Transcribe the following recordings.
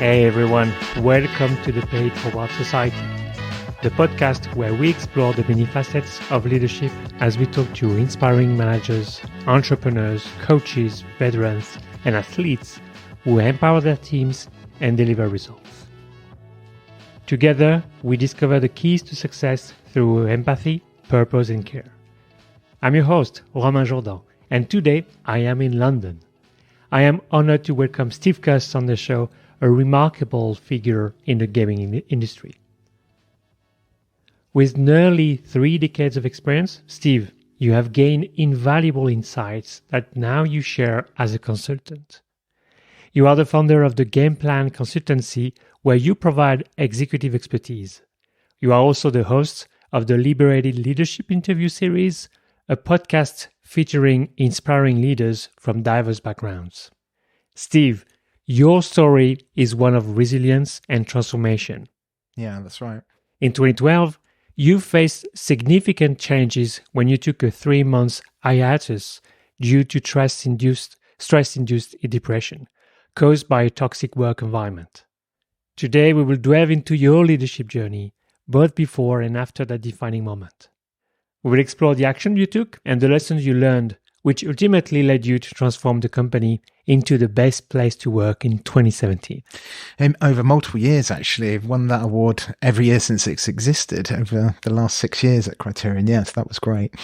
Hey everyone, welcome to the Paid Forward Society, the podcast where we explore the many facets of leadership as we talk to inspiring managers, entrepreneurs, coaches, veterans, and athletes who empower their teams and deliver results. Together, we discover the keys to success through empathy, purpose, and care. I'm your host, Romain Jourdan, and today I am in London. I am honored to welcome Steve Cuss on the show, a remarkable figure in the gaming industry. With nearly 3 decades of experience, Steve, you have gained invaluable insights that now you share as a consultant. You are the founder of the Game Plan Consultancy, where you provide executive expertise. You are also the host of the Liberated Leadership Interview Series, a podcast featuring inspiring leaders from diverse backgrounds. Steve, your story is one of resilience and transformation. Yeah, that's right. In 2012, you faced significant changes when you took a 3-month hiatus due to stress-induced depression caused by a toxic work environment. Today, we will delve into your leadership journey, both before and after that defining moment. We will explore the action you took and the lessons you learned, which ultimately led you to transform the company into the best place to work in 2017. Over multiple years, actually. I've won that award every year since it's existed, over the last 6 years at Criterion. Yes, that was great.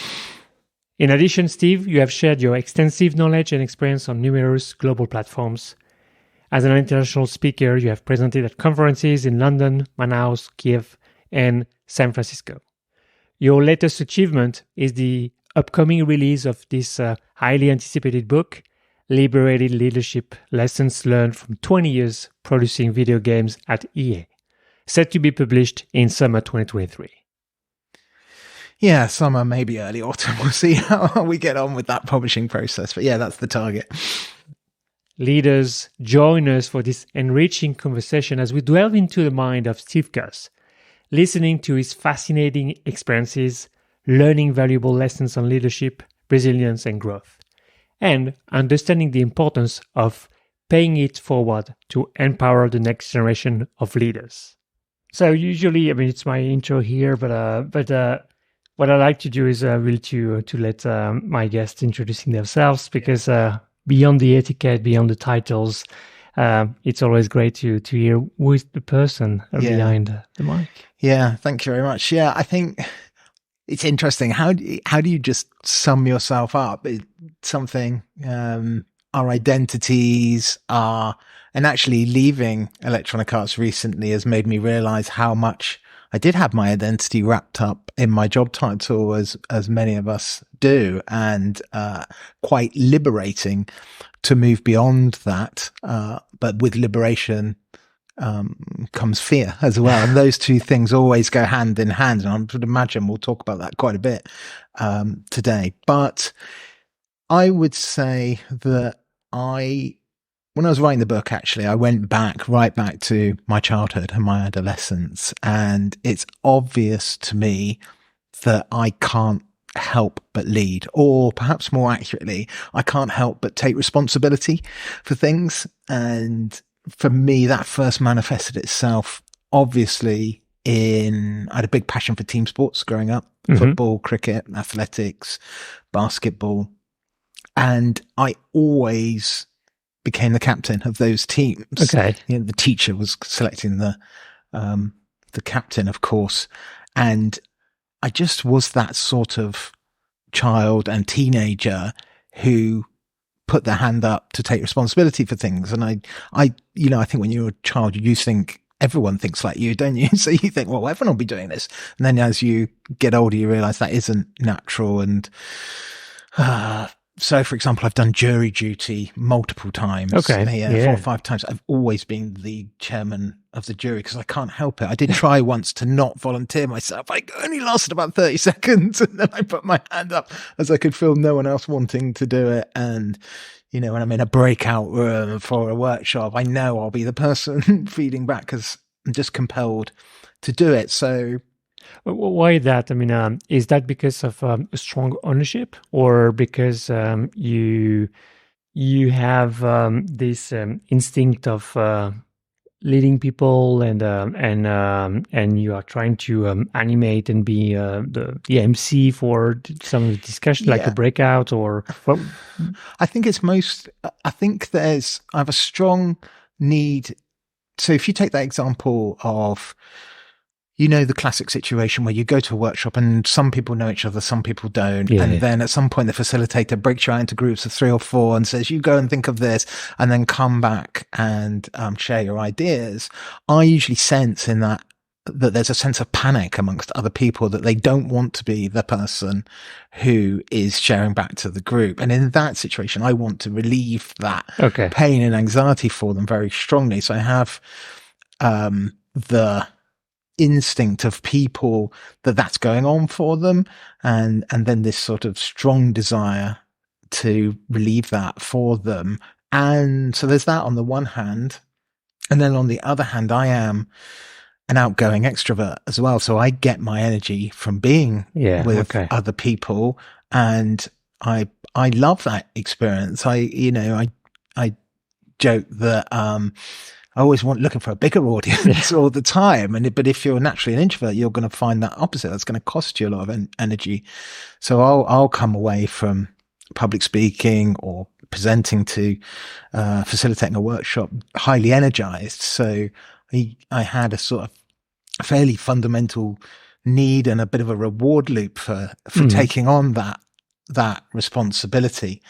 In addition, Steve, you have shared your extensive knowledge and experience on numerous global platforms. As an international speaker, you have presented at conferences in London, Manaus, Kiev, and San Francisco. Your latest achievement is the upcoming release of this highly anticipated book, Liberated Leadership Lessons Learned from 20 Years Producing Video Games at EA, set to be published in summer 2023. Yeah, summer, maybe early autumn. We'll see how we get on with that publishing process. But yeah, that's the target. Leaders, join us for this enriching conversation as we delve into the mind of Steve Cuss, listening to his fascinating experiences, learning valuable lessons on leadership, resilience, and growth, and understanding the importance of paying it forward to empower the next generation of leaders. So usually, it's my intro here, but what I like to do is really to let my guests introducing themselves, because beyond the etiquette, beyond the titles, it's always great to hear who is the person behind the mic. Yeah, thank you very much. Yeah, I think it's interesting. How do you just sum yourself up? It's something, our identities are, and actually leaving Electronic Arts recently has made me realize how much I did have my identity wrapped up in my job title, as many of us do, and quite liberating to move beyond that. But with liberation comes fear as well. And those two things always go hand in hand. And I would imagine we'll talk about that quite a bit today. But I would say that when I was writing the book, actually, I went right back to my childhood and my adolescence. And it's obvious to me that I can't help but lead, or perhaps more accurately, I can't help but take responsibility for things. And for me, that first manifested itself, obviously, I had a big passion for team sports growing up, football, cricket, athletics, basketball. And I always became the captain of those teams. Okay. The teacher was selecting the captain, of course. And I just was that sort of child and teenager who put their hand up to take responsibility for things. And I think when you're a child, you think everyone thinks like you, don't you? So you think, well, everyone will be doing this. And then as you get older, you realize that isn't natural. And so, for example, I've done jury duty multiple times. Okay. Yeah. 4 or 5 times. I've always been the chairman of the jury because I can't help it. I did try once to not volunteer myself. I only lasted about 30 seconds and then I put my hand up as I could feel no one else wanting to do it. And, when I'm in a breakout room for a workshop, I know I'll be the person feeding back because I'm just compelled to do it. So why that? Is that because of a strong ownership, or because you have this instinct of leading people and you are trying to animate and be the MC for some of the discussion, like a Yeah. breakout or what? I think I have a strong need. So if you take that example of, the classic situation where you go to a workshop and some people know each other, some people don't. Yeah, and yeah. then at some point the facilitator breaks you out into groups of 3 or 4 and says, you go and think of this and then come back and share your ideas. I usually sense in that there's a sense of panic amongst other people, that they don't want to be the person who is sharing back to the group. And in that situation, I want to relieve that Okay. pain and anxiety for them very strongly. So I have the instinct of people that's going on for them, and then this sort of strong desire to relieve that for them. And so there's that on the one hand. And then on the other hand, I am an outgoing extrovert as well. So I get my energy from being with other people, and I love that experience. I joke that I always looking for a bigger audience all the time. But if you're naturally an introvert, you're going to find that opposite. That's going to cost you a lot of energy. So I'll come away from public speaking or presenting to facilitating a workshop highly energized. So I had a sort of fairly fundamental need and a bit of a reward loop for taking on that responsibility.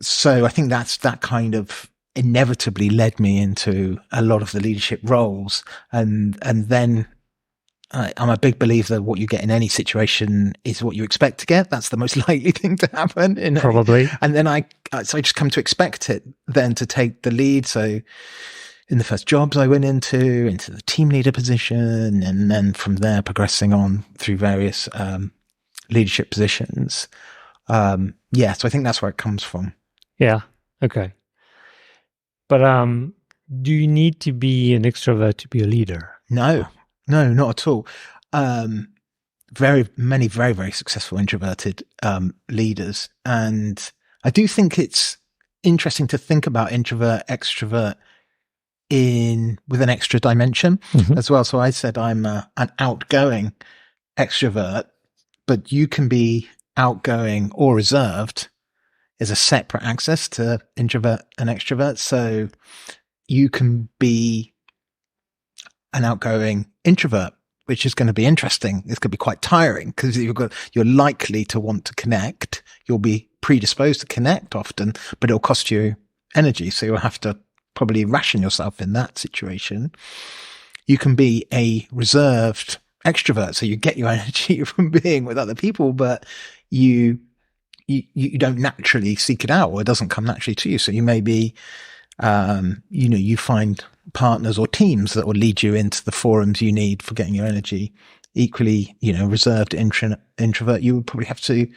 So I think that kind of inevitably led me into a lot of the leadership roles. And then I'm a big believer that what you get in any situation is what you expect to get. That's the most likely thing to happen. Probably. And then I just come to expect it then to take the lead. So in the first jobs I went into the team leader position, and then from there progressing on through various leadership positions. So I think that's where it comes from. Yeah. Okay. But do you need to be an extrovert to be a leader? No, not at all. Very many very, very successful introverted leaders. And I do think it's interesting to think about introvert, extrovert with an extra dimension as well. So I said I'm an outgoing extrovert, but you can be outgoing or reserved. Is a separate access to introvert and extrovert. So you can be an outgoing introvert, which is going to be interesting. It's going to be quite tiring because you're likely to want to connect. You'll be predisposed to connect often, but it'll cost you energy. So you'll have to probably ration yourself in that situation. You can be a reserved extrovert. So you get your energy from being with other people, but you don't naturally seek it out, or it doesn't come naturally to you. So you may be, you find partners or teams that will lead you into the forums you need for getting your energy. Equally, reserved introvert, you would probably have to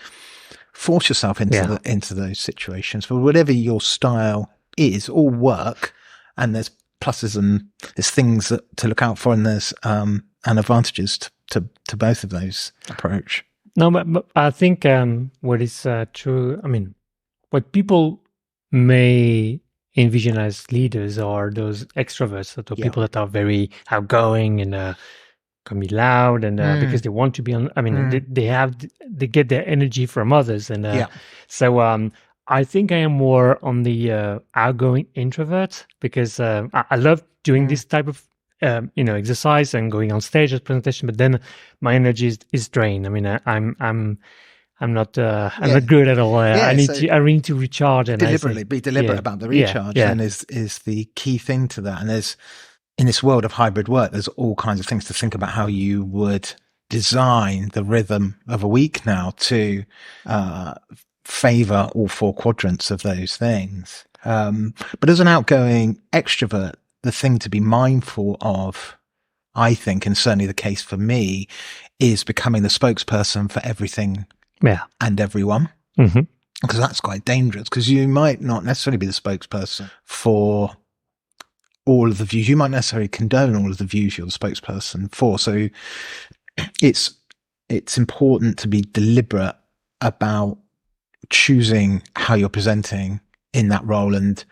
force yourself into those situations. But whatever your style is, all work, and there's pluses and there's things to look out for, and there's and advantages to both of those approach. No, but I think what is true, I mean, what people may envision as leaders are those extroverts, so people that are very outgoing and can be loud, and because they want to be on, I mean, they get their energy from others. And so I think I am more on the outgoing introvert, because I love doing this type of exercise and going on stage at presentation, but then my energy is drained. I mean, I'm not not good at all. I need to recharge, and be deliberate about the recharge. And is the key thing to that. And there's, in this world of hybrid work, there's all kinds of things to think about how you would design the rhythm of a week now to favor all 4 quadrants of those things. But as an outgoing extrovert, the thing to be mindful of, I think, and certainly the case for me, is becoming the spokesperson for everything and everyone. Because that's quite dangerous, because you might not necessarily be the spokesperson for all of the views. You might necessarily condone all of the views you're the spokesperson for. So it's important to be deliberate about choosing how you're presenting in that role, and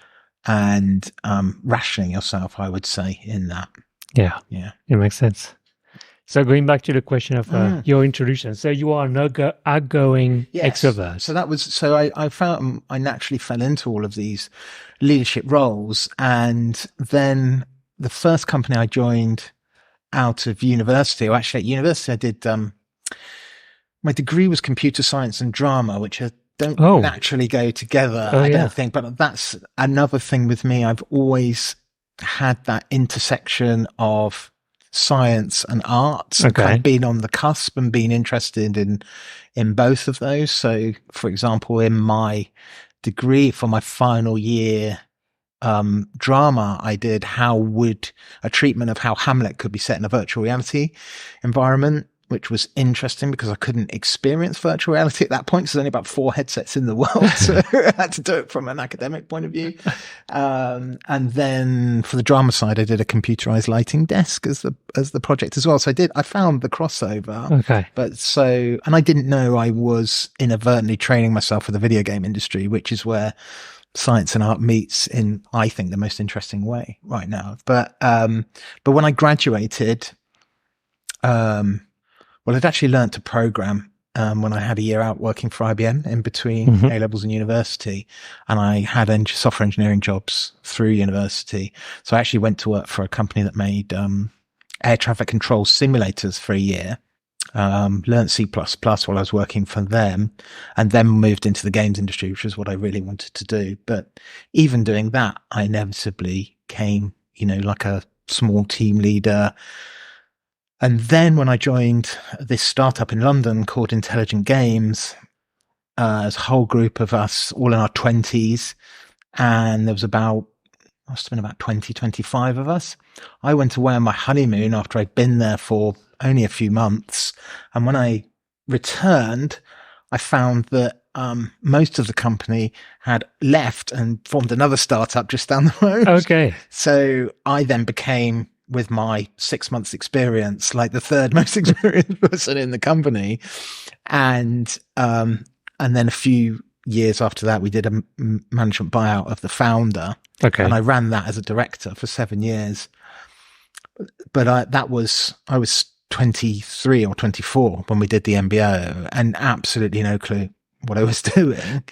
and rationing yourself, I would say, in that. Yeah. Yeah. It makes sense. So going back to the question of your introduction, so you are an outgoing extrovert. So I found I naturally fell into all of these leadership roles, and then the first company I joined out of university, or actually at university, I did my degree was computer science and drama, which don't naturally go together, I don't think. But that's another thing with me. I've always had that intersection of science and arts, and kind of been on the cusp and been interested in both of those. So, for example, in my degree for my final year drama, I did a treatment of how Hamlet could be set in a virtual reality environment, which was interesting because I couldn't experience virtual reality at that point. So there's only about 4 headsets in the world. So I had to do it from an academic point of view. And then for the drama side, I did a computerized lighting desk as the project as well. So I found the crossover. Okay. And I didn't know I was inadvertently training myself for the video game industry, which is where science and art meets in, I think, the most interesting way right now. But when I graduated, well, I'd actually learned to program when I had a year out working for IBM in between A-levels and university, and I had software engineering jobs through university. So I actually went to work for a company that made air traffic control simulators for a year, learned C++ while I was working for them, and then moved into the games industry, which was what I really wanted to do. But even doing that, I inevitably came, like a small team leader. And then when I joined this startup in London called Intelligent Games, there's a whole group of us all in our 20s, and there was must have been about 20, 25 of us. I went away on my honeymoon after I'd been there for only a few months. And when I returned, I found that most of the company had left and formed another startup just down the road. Okay. So I then became, with my 6 months experience, like the third most experienced person in the company. And then a few years after that, we did a management buyout of the founder. Okay. And I ran that as a director for 7 years. But I was 23 or 24 when we did the MBO, and absolutely no clue what I was doing,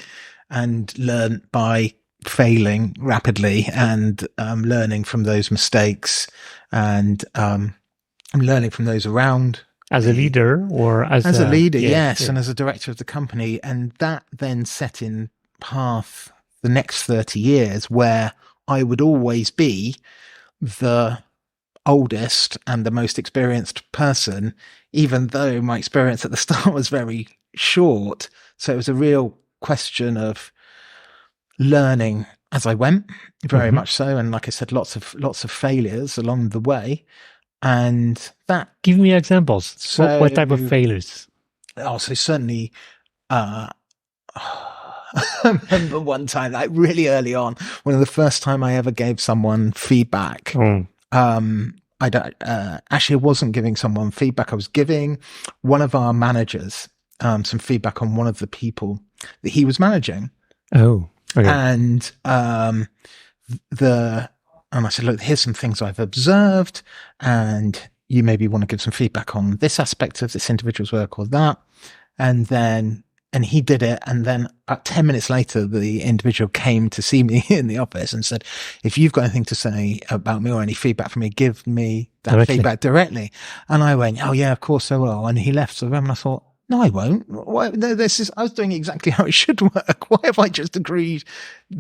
and learned by failing rapidly and learning from those mistakes, and learning from those around. As a leader, or as a leader, yes, and as a director of the company. And that then set in path the next 30 years, where I would always be the oldest and the most experienced person, even though my experience at the start was very short. So it was a real question of learning as I went, very much so. And like I said, lots of failures along the way. And that... Give me examples. So, what type of failures? So certainly, I remember one time, like really early on, one of the first time I ever gave someone feedback. I wasn't giving someone feedback. I was giving one of our managers some feedback on one of the people that he was managing. Oh, okay. And I said, look, here's some things I've observed, and you maybe want to give some feedback on this aspect of this individual's work or that. And he did it. And then about 10 minutes later, the individual came to see me in the office and said, if you've got anything to say about me or any feedback from me, give me that feedback directly. And I went, oh yeah, of course I will. And he left the room, and I thought, no, I won't. Why, no, I was doing exactly how it should work. Why have I just agreed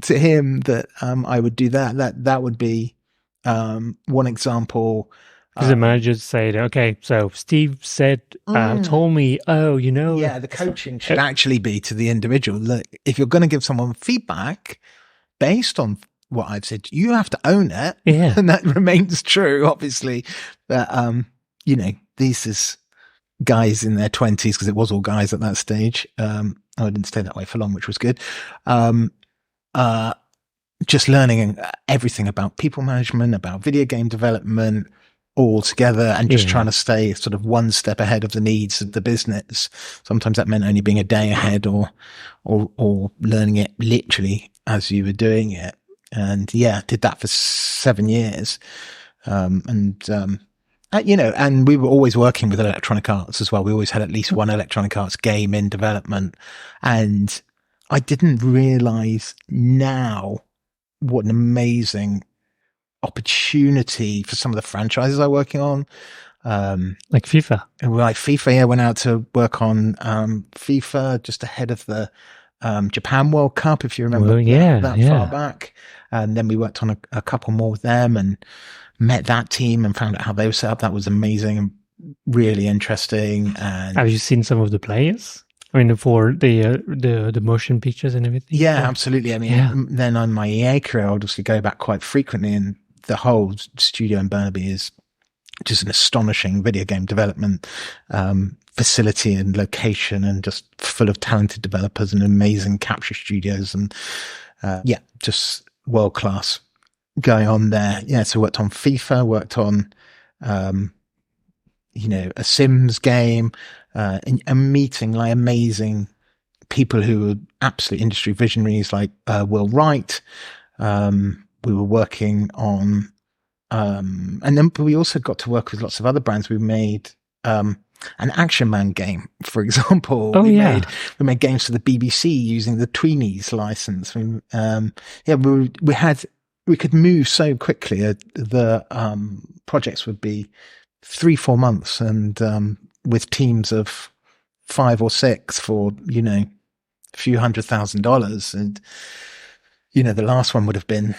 to him that I would do that? That would be one example. Because the manager said, okay, so Steve said, told me, Yeah, the coaching should actually be to the individual. Look, if you're going to give someone feedback based on what I've said, you have to own it. Yeah. And that remains true, obviously. But, these is guys in their 20s, because it was all guys at that stage. I didn't stay that way for long, which was good. Just learning everything about people management, about video game development, all together, and just trying to stay sort of one step ahead of the needs of the business. Sometimes that meant only being a day ahead, or learning it literally as you were doing it. And yeah, did that for 7 years. And we were always working with Electronic Arts as well. We always had at least one Electronic Arts game in development. And I didn't realize now what an amazing opportunity for some of the franchises I'm working on. Like FIFA. Like FIFA, yeah, went out to work on FIFA just ahead of the Japan World Cup, if you remember that far back. And then we worked on a couple more with them and met that team and found out how they were set up. That was amazing and really interesting. And have you seen some of the players? I mean, for the motion pictures and everything? Yeah, absolutely. I mean, then on my EA career, I obviously go back quite frequently, and the whole studio in Burnaby is just an astonishing video game development facility and location, and just full of talented developers and amazing capture studios, and just world class going on there. Yeah, so worked on FIFA, worked on a Sims game, and meeting like amazing people who were absolute industry visionaries, like Will Wright. We were working on and then we also got to work with lots of other brands. We made an Action Man game, for example. We made games for the BBC using the Tweenies license. We could move so quickly. The projects would be 3-4 months, and with teams of 5 or 6 for a few $100,000, and the last one would have been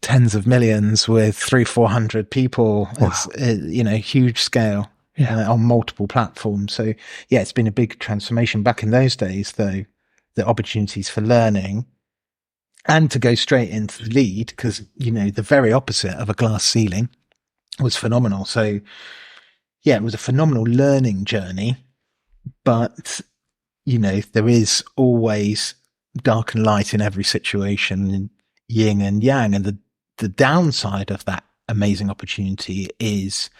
tens of millions with 300-400 people. Wow. It's huge scale on multiple platforms. So yeah, it's been a big transformation. Back in those days, though, the opportunities for learning and to go straight into the lead, because the very opposite of a glass ceiling, was phenomenal. So yeah, it was a phenomenal learning journey, but there is always dark and light in every situation, and yin and yang. And the downside of that amazing opportunity is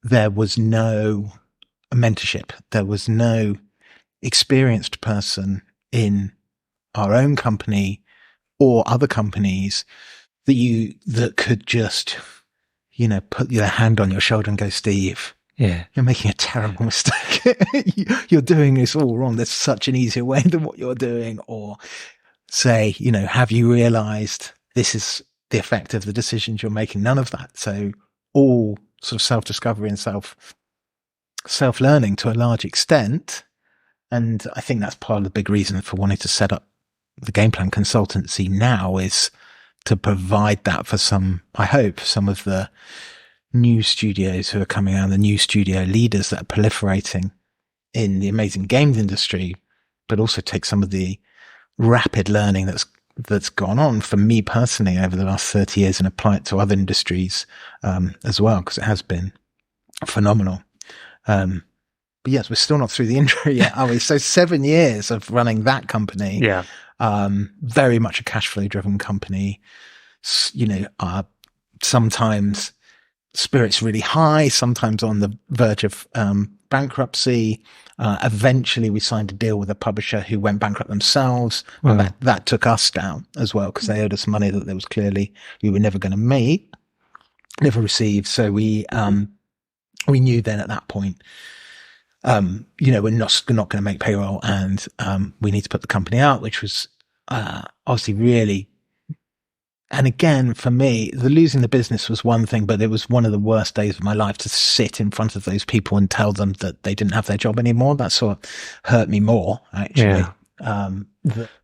there was no mentorship. There was no experienced person in our own company or other companies that could just, put your hand on your shoulder and go, Steve, you're making a terrible mistake. You're doing this all wrong. There's such an easier way than what you're doing. Or say, have you realized this is the effect of the decisions you're making? None of that. So all sort of self-discovery and self-learning to a large extent. And I think that's part of the big reason for wanting to set up the Game Plan consultancy now, is to provide that for some of the new studios who are coming out, the new studio leaders that are proliferating in the amazing games industry, but also take some of the rapid learning that's gone on for me personally over the last 30 years and apply it to other industries as well, because it has been phenomenal. But yes, we're still not through the intro yet, are we? So 7 years of running that company. Yeah. Very much a cash flow driven company. Sometimes spirits really high, sometimes on the verge of bankruptcy. Eventually we signed a deal with a publisher who went bankrupt themselves. Wow. And that took us down as well, because they owed us money that there was clearly we were never going to never receive. So we knew then at that point, we're not going to make payroll, and we need to put the company out, which was obviously really. And again, for me, losing the business was one thing, but it was one of the worst days of my life to sit in front of those people and tell them that they didn't have their job anymore. That sort of hurt me more, actually, than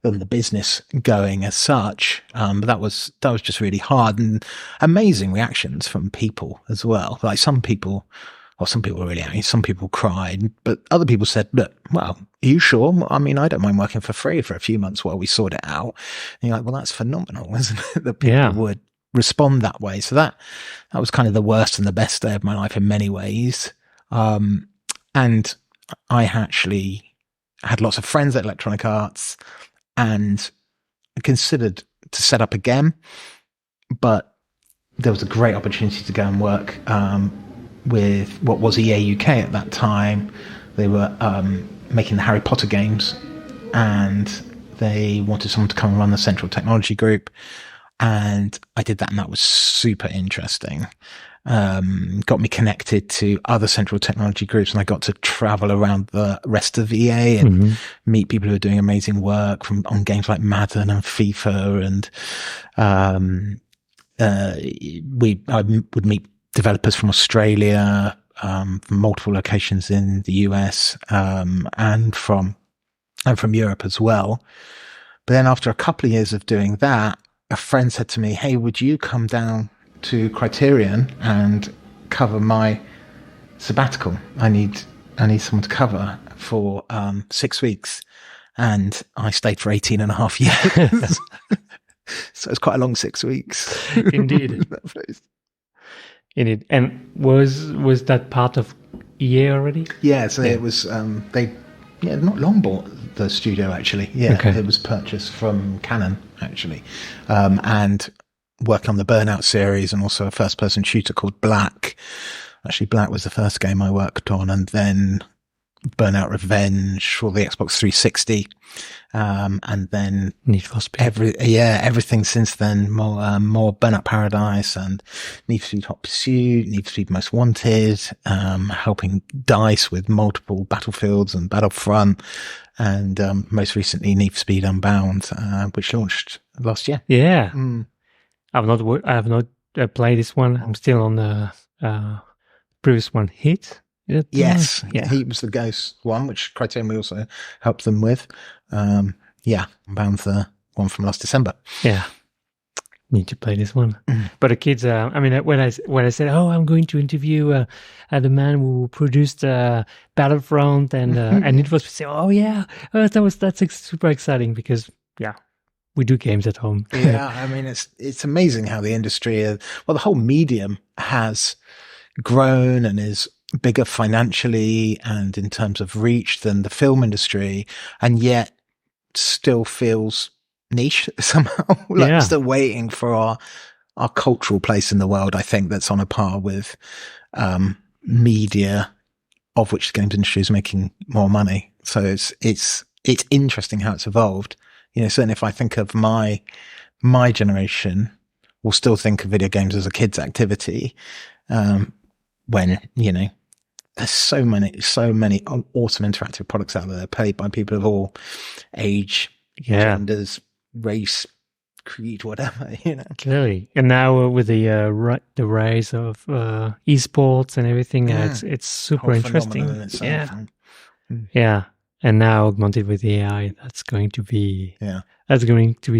the business going as such. But that was just really hard, and amazing reactions from people as well. Like some people were really angry. Some people cried, but other people said, look, well, are you sure? I mean, I don't mind working for free for a few months while we sort it out. And you're like, well, that's phenomenal, isn't it? That people would respond that way. So that was kind of the worst and the best day of my life in many ways. And I actually had lots of friends at Electronic Arts and considered to set up again, but there was a great opportunity to go and work, with what was EA UK at that time. They were making the Harry Potter games, and they wanted someone to come and run the central technology group. And I did that, and that was super interesting. Got me connected to other central technology groups, and I got to travel around the rest of EA and meet people who are doing amazing work on games like Madden and FIFA. And I would meet developers from Australia, from multiple locations in the US, and from Europe as well. But then after a couple of years of doing that, a friend said to me, "Hey, would you come down to Criterion and cover my sabbatical? I need someone to cover for 6 weeks." And I stayed for 18 and a half years. So it's quite a long 6 weeks. Indeed. Indeed. And was that part of EA already? Yeah, so it was, not long bought the studio, actually. Yeah, okay. It was purchased from Canon, actually. And working on the Burnout series, and also a first-person shooter called Black. Actually, Black was the first game I worked on, and then Burnout Revenge for the Xbox 360, and then Need for Speed. Everything since then. More Burnout Paradise and Need for Speed Hot Pursuit, Need for Speed Most Wanted, helping DICE with multiple Battlefields and Battlefront, and most recently Need for Speed Unbound, which launched last year. Yeah. I have not played this one. I'm still on the previous one, Hit. Yes, yeah. Heat was the Ghost one, which Criterion we also helped them with. Unbound the one from last December. Yeah, need to play this one. But the kids, when I said, "Oh, I'm going to interview the man who produced Battlefront and it was say, oh yeah, that's super exciting because we do games at home." Yeah, I mean it's amazing how the industry, the whole medium has grown and is bigger financially and in terms of reach than the film industry, and yet still feels niche somehow. Still waiting for our cultural place in the world. I think that's on a par with media, of which the games industry is making more money. So it's interesting how it's evolved. Certainly if I think of my generation, we'll still think of video games as a kid's activity. When, there's so many awesome interactive products out there played by people of all age, genders, race, creed, whatever, Clearly. And now with the rise of esports and everything, it's super interesting. Yeah. And now augmented with AI, that's going to be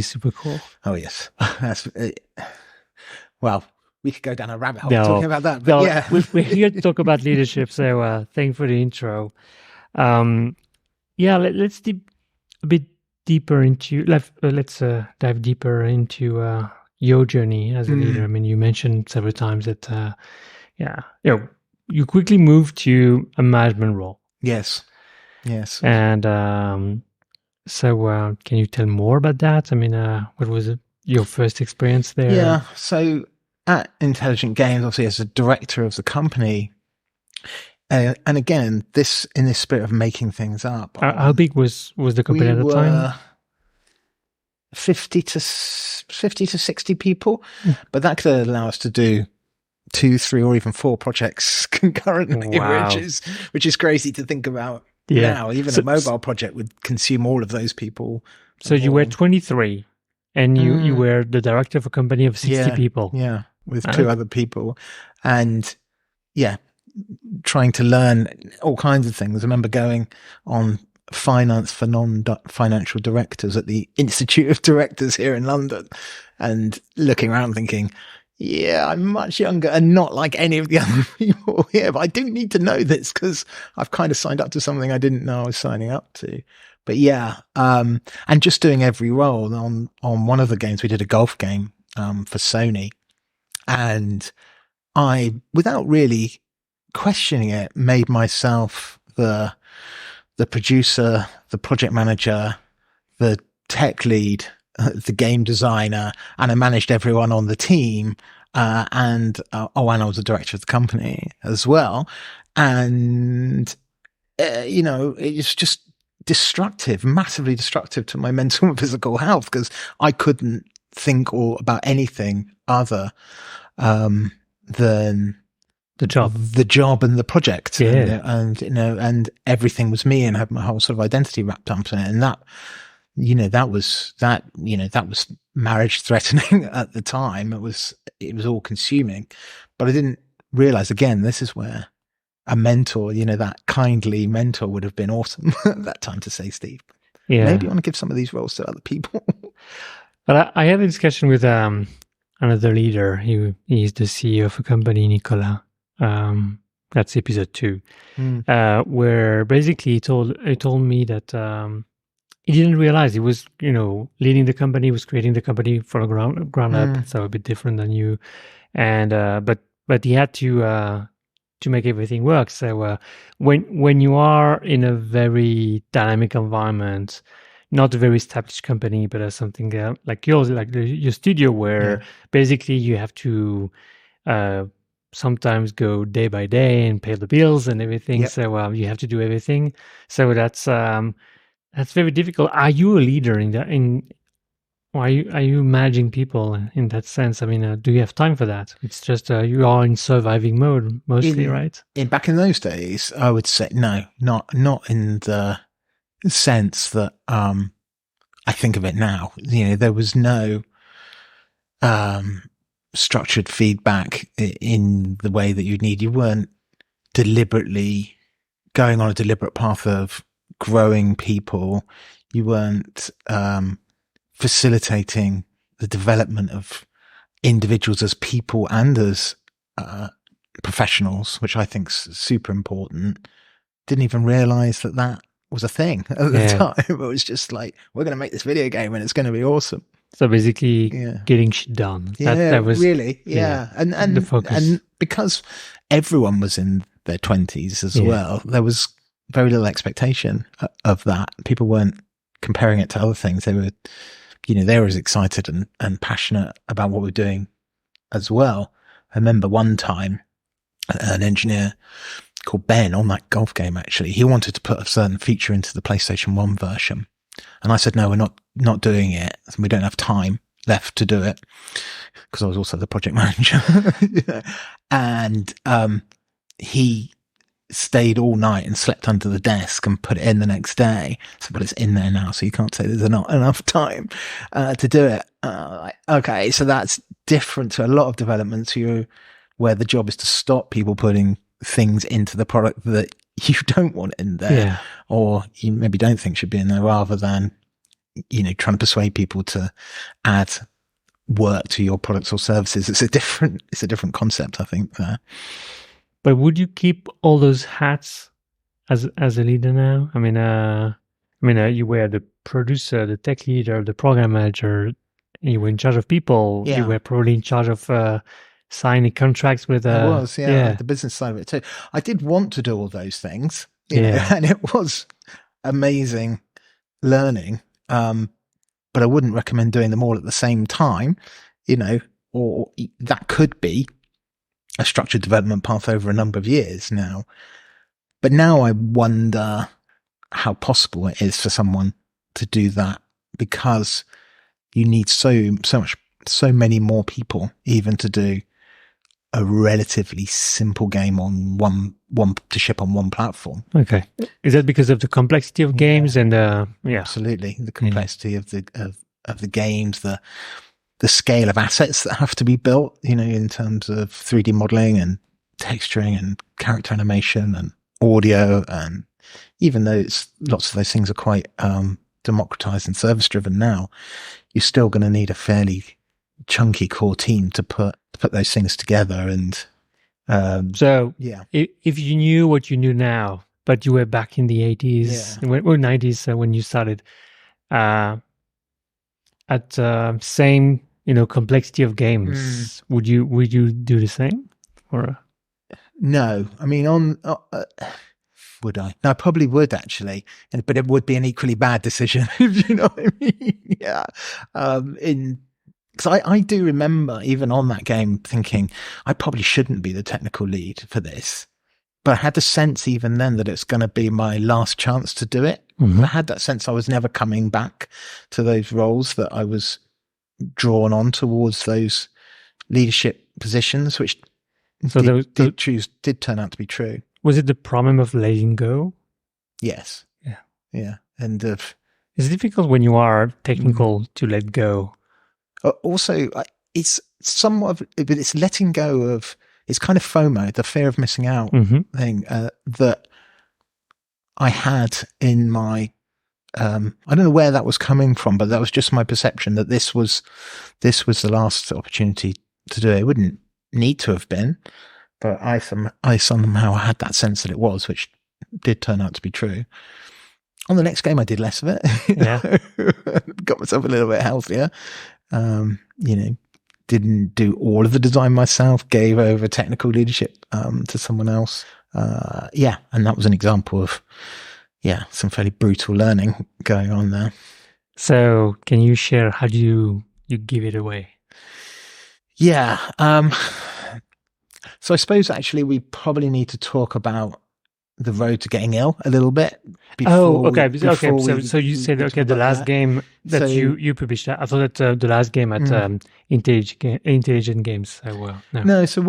super cool. Oh yes. Well, we could go down a rabbit hole talking about that. But we're here to talk about leadership. So thanks for the intro. Let's a bit deeper into. Let's dive deeper into your journey as a leader. I mean, you mentioned several times that you quickly moved to a management role. Yes. And so can you tell more about that? I mean, what was your first experience there? Yeah. So at Intelligent Games, obviously as a director of the company, and again, in this spirit of making things up. How big was the company at the time? 50 to 60 people, but that could allow us to do 2, 3, or even 4 projects concurrently, which is crazy to think about now. Even a mobile project would consume all of those people. So you were 23, and you were the director of a company of 60 people. Yeah, with 2 other people, and trying to learn all kinds of things. I remember going on finance for non-financial directors at the Institute of Directors here in London, and looking around thinking, I'm much younger and not like any of the other people here, but I do need to know this because I've kind of signed up to something I didn't know I was signing up to. But and just doing every role. On one of the games, we did a golf game for Sony, and I, without really questioning it, made myself the producer, the project manager, the tech lead, the game designer, and I managed everyone on the team. And I was the director of the company as well. And, it's just destructive, massively destructive to my mental and physical health, because I couldn't think all about anything other than The job. and the project. Yeah. And everything was me, and I had my whole sort of identity wrapped up in it. And that was marriage threatening at the time. It was all consuming, but I didn't realize, again, this is where a mentor, that kindly mentor would have been awesome at that time to say, Steve, maybe you want to give some of these roles to other people. But I had a discussion with another leader. He's the CEO of a company, Nicolas. That's episode 2, where basically he told me that he didn't realize he was, leading the company, was creating the company from the ground up, so a bit different than you, and but he had to make everything work. So when you are in a very dynamic environment, not a very established company, but something like yours, like your studio, where basically you have to sometimes go day by day and pay the bills and everything. Yep. So you have to do everything. So that's very difficult. Are you a leader in that? Are you managing people in that sense? I mean, do you have time for that? It's just you are in surviving mode mostly, right? Back in those days, I would say no, not in the sense that I think of it now. There was no structured feedback in the way that you'd need. You weren't deliberately going on a deliberate path of growing people. You weren't facilitating the development of individuals as people and as professionals, which I think is super important. Didn't even realize that was a thing at the time. It was just like, we're going to make this video game and it's going to be awesome. So basically getting shit done. That was really, And the focus. And because everyone was in their 20s as well, there was very little expectation of that. People weren't comparing it to other things. They were, they were as excited and passionate about what we're doing as well. I remember one time an engineer called Ben on that golf game, actually, he wanted to put a certain feature into the PlayStation 1 version. And I said, no, we're not doing it. We don't have time left to do it, because I was also the project manager. And he stayed all night and slept under the desk and put it in the next day. So, but it's in there now, so you can't say there's not enough time to do it. Okay, so that's different to a lot of developments where the job is to stop people putting things into the product that you don't want in there, or you maybe don't think should be in there, rather than trying to persuade people to add work to your products or services. It's a different concept, I think, there. But would you keep all those hats as a leader now? I mean, you were the producer, the tech leader, the program manager. You were in charge of people. You were probably in charge of signing contracts with. I was, the business side of it too. I did want to do all those things, you know, and it was amazing learning. But I wouldn't recommend doing them all at the same time, or that could be a structured development path over a number of years now. But now I wonder how possible it is for someone to do that, because you need so many more people even to do a relatively simple game on one to ship on one platform. Okay, is that because of the complexity of games and absolutely, the complexity of the games, the scale of assets that have to be built, in terms of 3D modeling and texturing and character animation and audio, and even though lots of those things are quite democratized and service driven now, you're still going to need a fairly chunky core team to put those things together. And if you knew what you knew now, but you were back in the 80s or 90s when you started at same complexity of games, would you do the same? Or no, I mean would I? No, I probably would, actually, but it would be an equally bad decision, if you know what I mean. Because I do remember, even on that game, thinking I probably shouldn't be the technical lead for this, but I had the sense even then that it's going to be my last chance to do it. I had that sense I was never coming back to those roles that I was drawn on towards those leadership positions, which So did turn out to be true. Was it the problem of letting go? Yes. Yeah. Yeah. And it's difficult when you are technical to let go. Also, it's somewhat of, but it's letting go of, it's kind of FOMO, the fear of missing out thing, that I had in my, I don't know where that was coming from, but that was just my perception that this was the last opportunity to do it. It wouldn't need to have been, but I somehow had that sense that it was, which did turn out to be true. On the next game, I did less of it. Yeah. Got myself a little bit healthier. Didn't do all of the design myself, gave over technical leadership to someone else. And that was an example of, some fairly brutal learning going on there. So can you share, how do you give it away? Yeah. So I suppose actually we probably need to talk about the road to getting ill a little bit. So you said, the last game that you published, I thought that the last game at Intelligent Games. No, so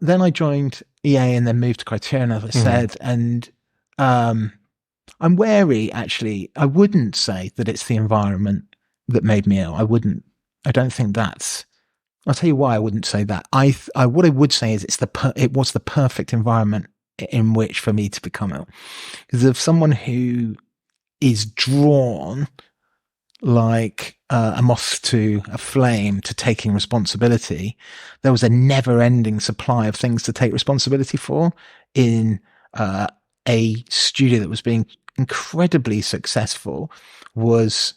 then I joined EA and then moved to Criterion, as I said, and I'm wary, actually. I wouldn't say that it's the environment that made me ill. I don't think that's, I'll tell you why I wouldn't say that. What I would say is it was the perfect environment in which for me to become ill. Because of someone who is drawn like a moth to a flame to taking responsibility, there was a never-ending supply of things to take responsibility for in a studio that was being incredibly successful, was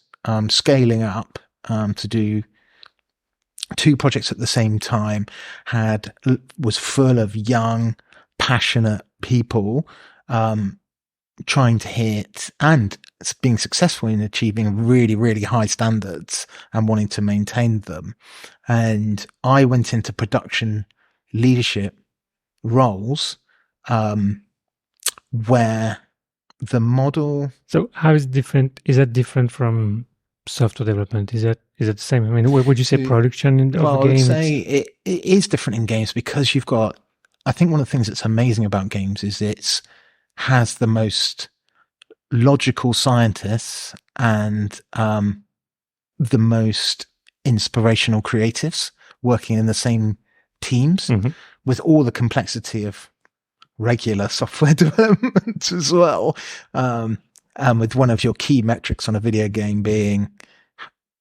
scaling up to do 2 projects at the same time, was full of young, passionate people trying to hit and being successful in achieving really, really high standards and wanting to maintain them. And I went into production leadership roles where the model. So how is different? Is that different from software development? Is it the same? I mean, would you say production of games? I would say it is different in games because you've got, I think one of the things that's amazing about games is it has the most logical scientists and the most inspirational creatives working in the same teams with all the complexity of regular software development as well. And with one of your key metrics on a video game being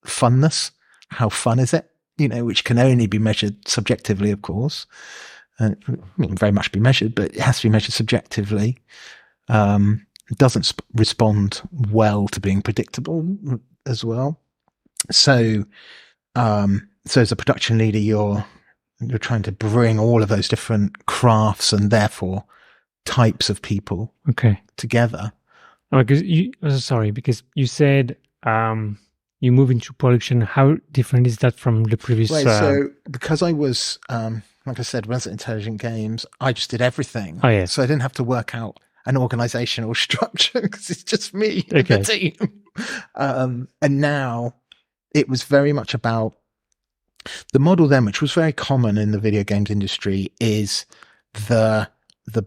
funness, how fun is it? Which can only be measured subjectively, of course. Very much be measured, but it has to be measured subjectively. It doesn't respond well to being predictable as well. So as a production leader, you're trying to bring all of those different crafts and therefore types of people together. Because you said you move into production. How different is that from the previous? Right, so because I was, like I said, was at Intelligent Games, I just did everything. Oh, yeah. So I didn't have to work out an organizational structure because it's just me and the team. And now it was very much about the model then, which was very common in the video games industry, is the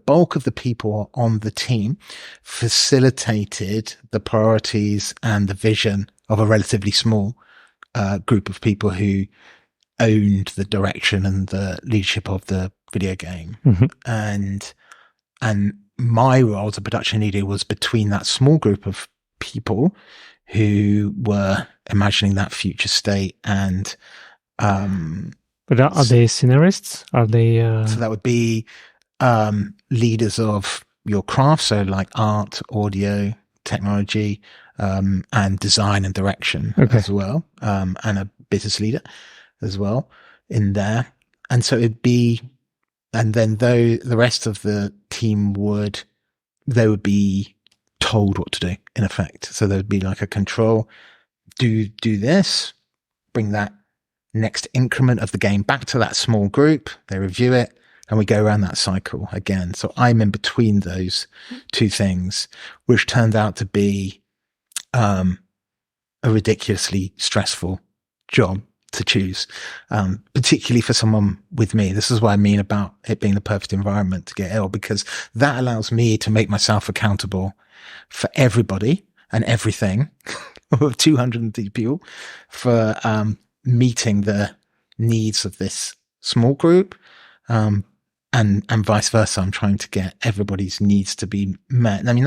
bulk of the people on the team facilitated the priorities and the vision of a relatively small group of people who owned the direction and the leadership of the video game. And my role as a production leader was between that small group of people who were imagining that future state and but are they scenarists? Are they so that would be leaders of your craft, so like art, audio, technology, and design and direction as well, and a business leader as well in there. And so it'd be, and then though the rest of the team would be told what to do in effect. So there would be like a control, do this, bring that next increment of the game back to that small group. They review it and we go around that cycle again. So I'm in between those 2 things, which turned out to be a ridiculously stressful job, to choose, particularly for someone with me. This is what I mean about it being the perfect environment to get ill, because that allows me to make myself accountable for everybody and everything of 200 people for meeting the needs of this small group, and vice versa. I'm trying to get everybody's needs to be met. I mean,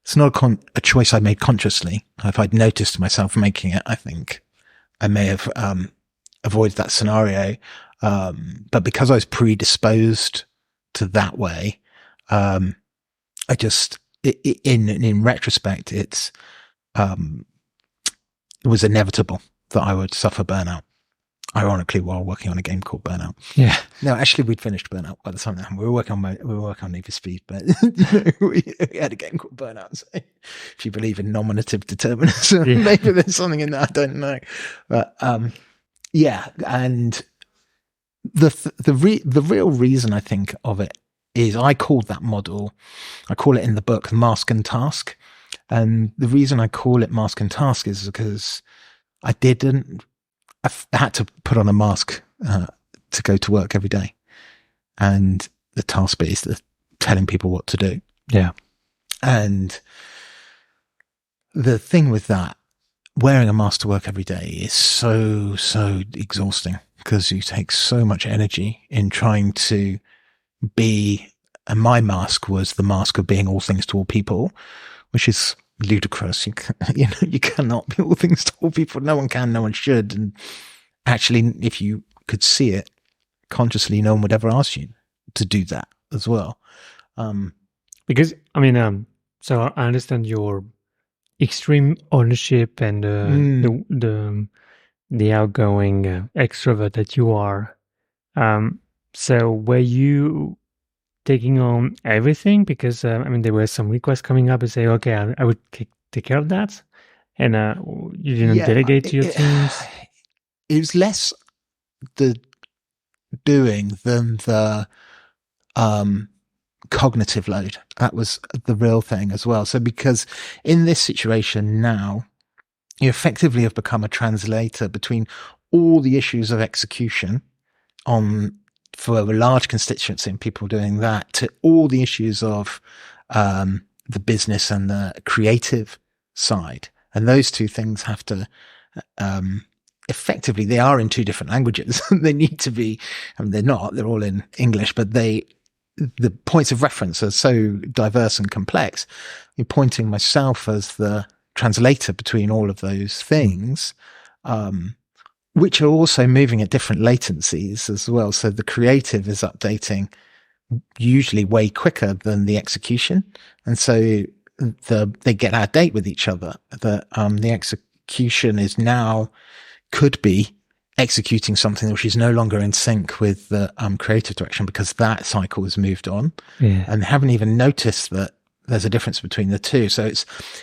it's not a choice I made consciously. If I'd noticed myself making it, I think I may have avoided that scenario. But because I was predisposed to that way, I just, in retrospect, it was inevitable that I would suffer burnout. Ironically, while working on a game called Burnout. Yeah. No, actually, we'd finished Burnout by the time that happened. We were working on Need for Speed, but we had a game called Burnout. So if you believe in nominative determinism, maybe there's something in that. I don't know, but yeah. And the real reason I think of it is I called that model. I call it in the book Mask and Task, and the reason I call it Mask and Task is because I had to put on a mask to go to work every day. And the task bit is telling people what to do. Yeah. And the thing with that, wearing a mask to work every day is so exhausting, because you take so much energy in trying to be, and my mask was the mask of being all things to all people, which is ludicrous. You cannot be all things to all people. No one can, no one should. And actually, if you could see it consciously, no one would ever ask you to do that as well. Because I mean, so I understand your extreme ownership and the outgoing extrovert that you are. So were you taking on everything? Because I mean, there were some requests coming up and say, okay, I would take care of that, and you didn't delegate to your teams. It was less the doing than the cognitive load. That was the real thing as well. So because in this situation now, you effectively have become a translator between all the issues of execution for a large constituency and people doing that, to all the issues of the business and the creative side. And those two things have to effectively, they are in two different languages. They need to be, I mean, they're all in English, but the points of reference are so diverse and complex. You're pointing myself as the translator between all of those things, which are also moving at different latencies as well. So the creative is updating usually way quicker than the execution. And so they get out of date with each other. The execution is now could be executing something which is no longer in sync with the creative direction, because that cycle has moved on, and haven't even noticed that there's a difference between the two. So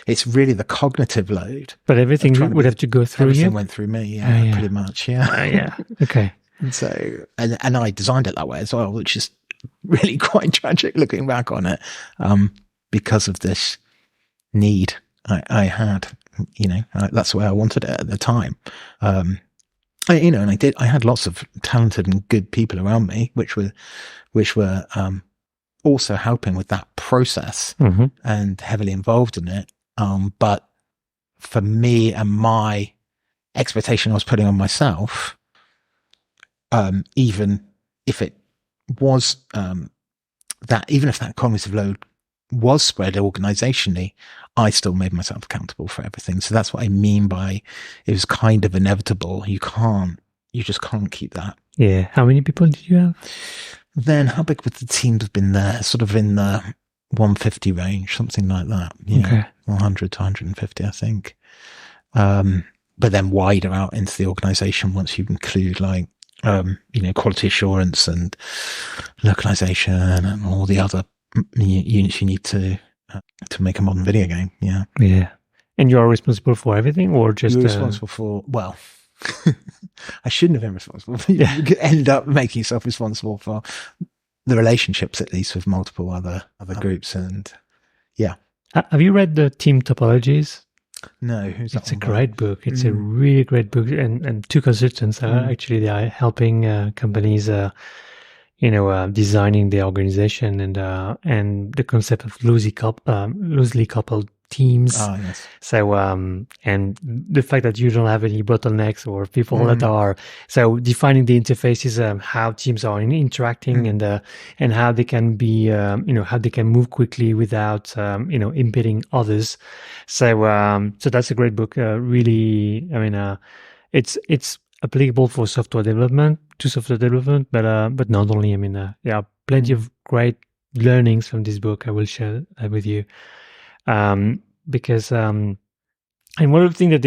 it's really the cognitive load. But everything would have to go through you? Everything went through me, pretty much, yeah. Okay. And so, and I designed it that way as well, which is really quite tragic looking back on it, because of this need I had. That's the way I wanted it at the time. And I had lots of talented and good people around me, which were also helping with that process, and heavily involved in it. But for me and my expectation I was putting on myself, even if it was even if that cognitive load was spread organizationally, I still made myself accountable for everything. So that's what I mean by it was kind of inevitable. You just can't keep that. Yeah. How many people did you have? Then how big would the team have been there? Sort of in the 150 range, something like that. Okay. 100 to 150, I think. But then wider out into the organization once you include quality assurance and localization and all the other units you need to make a modern video game. Yeah. And you're responsible for everything, or just you're responsible for, well, I shouldn't have been responsible, but you end up making yourself responsible for the relationships, at least with multiple other groups. And yeah. Have you read the team topologies? No, who's that It's a one by? great book. It's a really great book, and two consultants actually they are helping companies, designing the organization and the concept of loosely coupled teams. Ah, yes. So and the fact that you don't have any bottlenecks or people that are defining the interfaces, how teams are interacting and how they can be how they can move quickly without impeding others. So that's a great book. Really, I mean, it's applicable for software development but not only. I mean, there are plenty of great learnings from this book. I will share that with you, because and one of the things that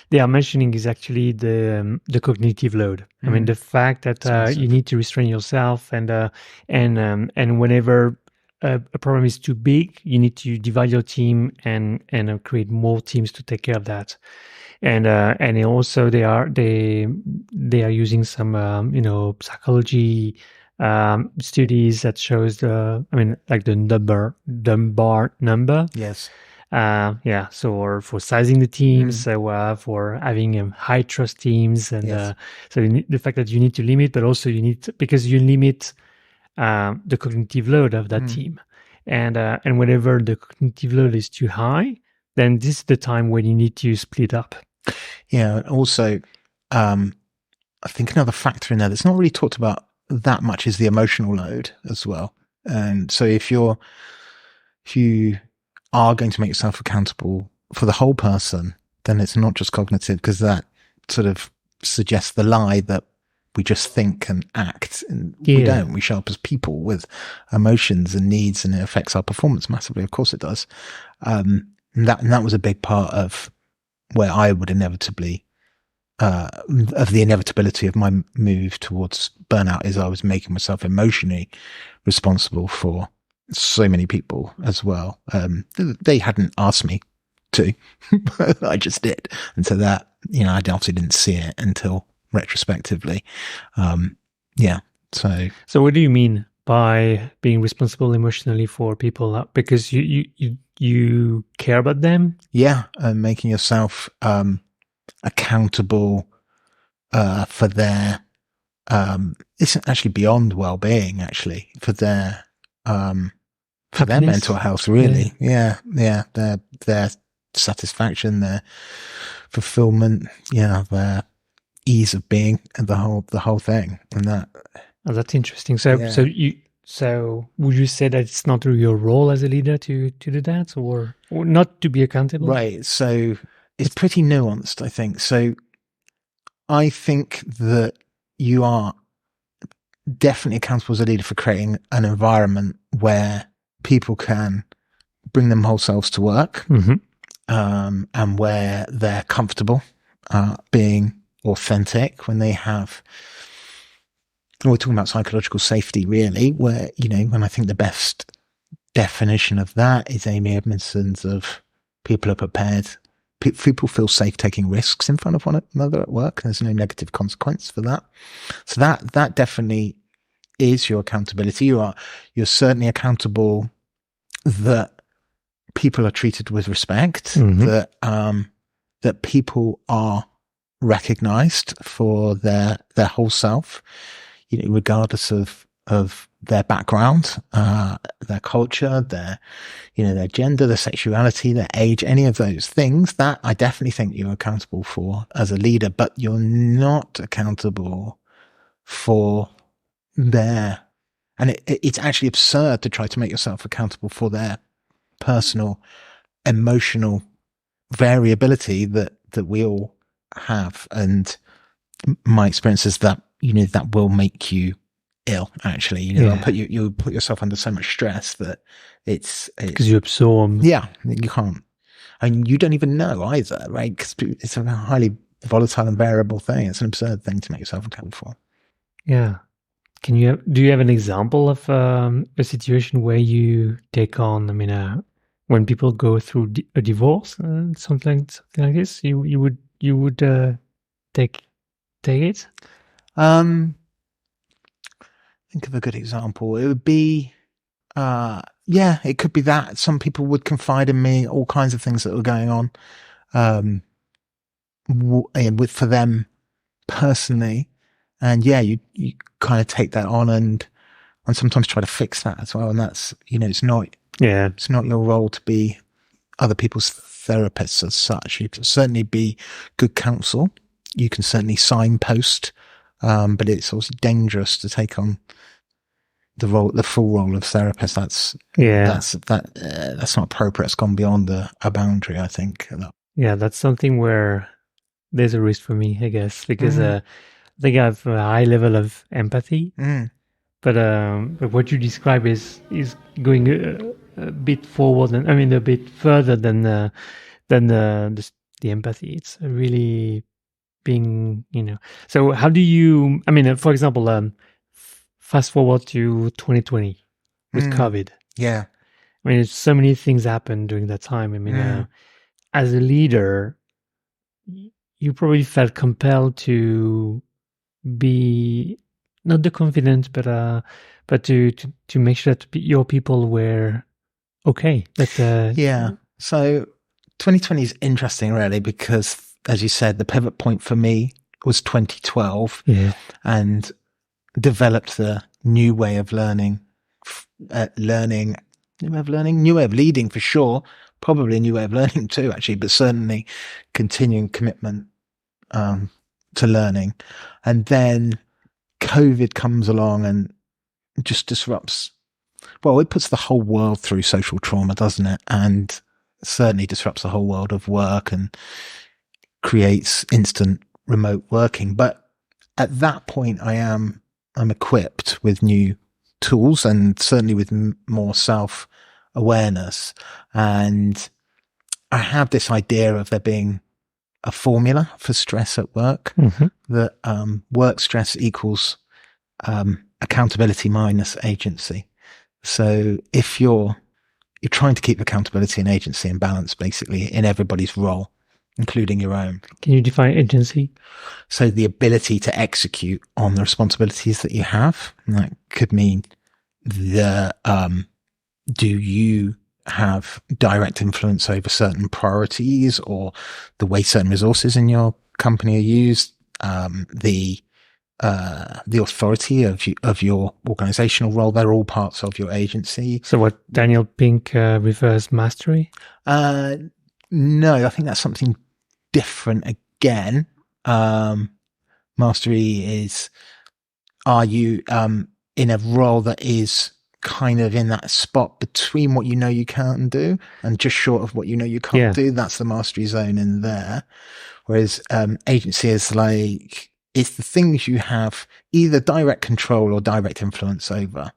they are mentioning is actually the cognitive load. I mean, the fact that you need to restrain yourself, and whenever a problem is too big, you need to divide your team and create more teams to take care of that. And also they are using some psychology studies that shows like the Dunbar number. Yes. So or for sizing the teams, so for having high trust teams, and so the fact that you need to limit, but also you need because you limit the cognitive load of that team, and whenever the cognitive load is too high, then this is the time when you need to split up. Yeah, and also, I think another factor in there that's not really talked about that much is the emotional load as well. And so if you are going to make yourself accountable for the whole person, then it's not just cognitive, because that sort of suggests the lie that we just think and act, and we don't. We show up as people with emotions and needs, and it affects our performance massively. Of course it does. And that was a big part of where I would inevitably, of the inevitability of my move towards burnout, is I was making myself emotionally responsible for so many people as well. They hadn't asked me to, but I just did. And so that, I obviously didn't see it until retrospectively. So what do you mean by being responsible emotionally for people? Because you care about them? Yeah. Making yourself, accountable, for their, it's actually beyond well-being, actually, for their, for their mental health, really. Yeah. Their satisfaction, their fulfillment, their ease of being, and the whole thing. And that. Oh, that's interesting. So would you say that it's not your role as a leader to do that, or not to be accountable? Right. So it's pretty nuanced, I think. So I think that you are definitely accountable as a leader for creating an environment where people can bring them whole selves to work, and where they're comfortable being authentic, when they have, we're talking about psychological safety, really, where, when I think the best definition of that is Amy Edmondson's of people are prepared. People feel safe taking risks in front of one another at work. There's no negative consequence for that. So that definitely is your accountability. You're certainly accountable that people are treated with respect, that people are recognized for their whole self, regardless of their background, their culture, their gender, their sexuality, their age, any of those things. That I definitely think you're accountable for as a leader, but you're not accountable for their, and it's actually absurd to try to make yourself accountable for their personal emotional variability that we all have. And my experience is that, that will make you ill, actually. You'll put yourself under so much stress that it's because you absorb. Yeah, you can't, and you don't even know either, right? Because it's a highly volatile and variable thing. It's an absurd thing to make yourself accountable for. Yeah. Do you have an example of a situation where you take on, when people go through a divorce, something like this, you would take it? Think of a good example. It would be, it could be that some people would confide in me all kinds of things that were going on. for them personally. And yeah, you kind of take that on and sometimes try to fix that as well. And that's, it's not your role to be other people's therapists as such. You can certainly be good counsel. You can certainly signpost, but it's also dangerous to take on the full role of therapist. That's not appropriate. It's gone beyond a boundary, I think. Yeah, that's something where there's a risk for me, I guess, because I think I have a high level of empathy. But what you describe is going a bit forward, and a bit further than the empathy. It's really being, So how do you? For example, fast forward to 2020 with COVID. Yeah, so many things happened during that time. As a leader, you probably felt compelled to be not the confident, but to make sure that your people were okay. Yeah. So 2020 is interesting, really, because as you said, the pivot point for me was 2012, and developed the new way of learning, new way of leading for sure, probably a new way of learning too, actually, but certainly continuing commitment to learning. And then COVID comes along and just disrupts. Well, it puts the whole world through social trauma, doesn't it? And certainly disrupts the whole world of work and creates instant remote working. But at that point, I'm equipped with new tools and certainly with more self-awareness. And I have this idea of there being a formula for stress at work, that work stress equals accountability minus agency. So if you're trying to keep accountability and agency in balance, basically, in everybody's role, including your own. Can you define agency? So the ability to execute on the responsibilities that you have. And that could mean do you have direct influence over certain priorities or the way certain resources in your company are used, the authority of your organizational role. They're all parts of your agency. So what Daniel Pink refers mastery? No, I think that's something different again. Mastery is, are you in a role that is kind of in that spot between what you know you can do and just short of what you know you can't do? That's the mastery zone in there. Whereas agency is like, it's the things you have either direct control or direct influence over,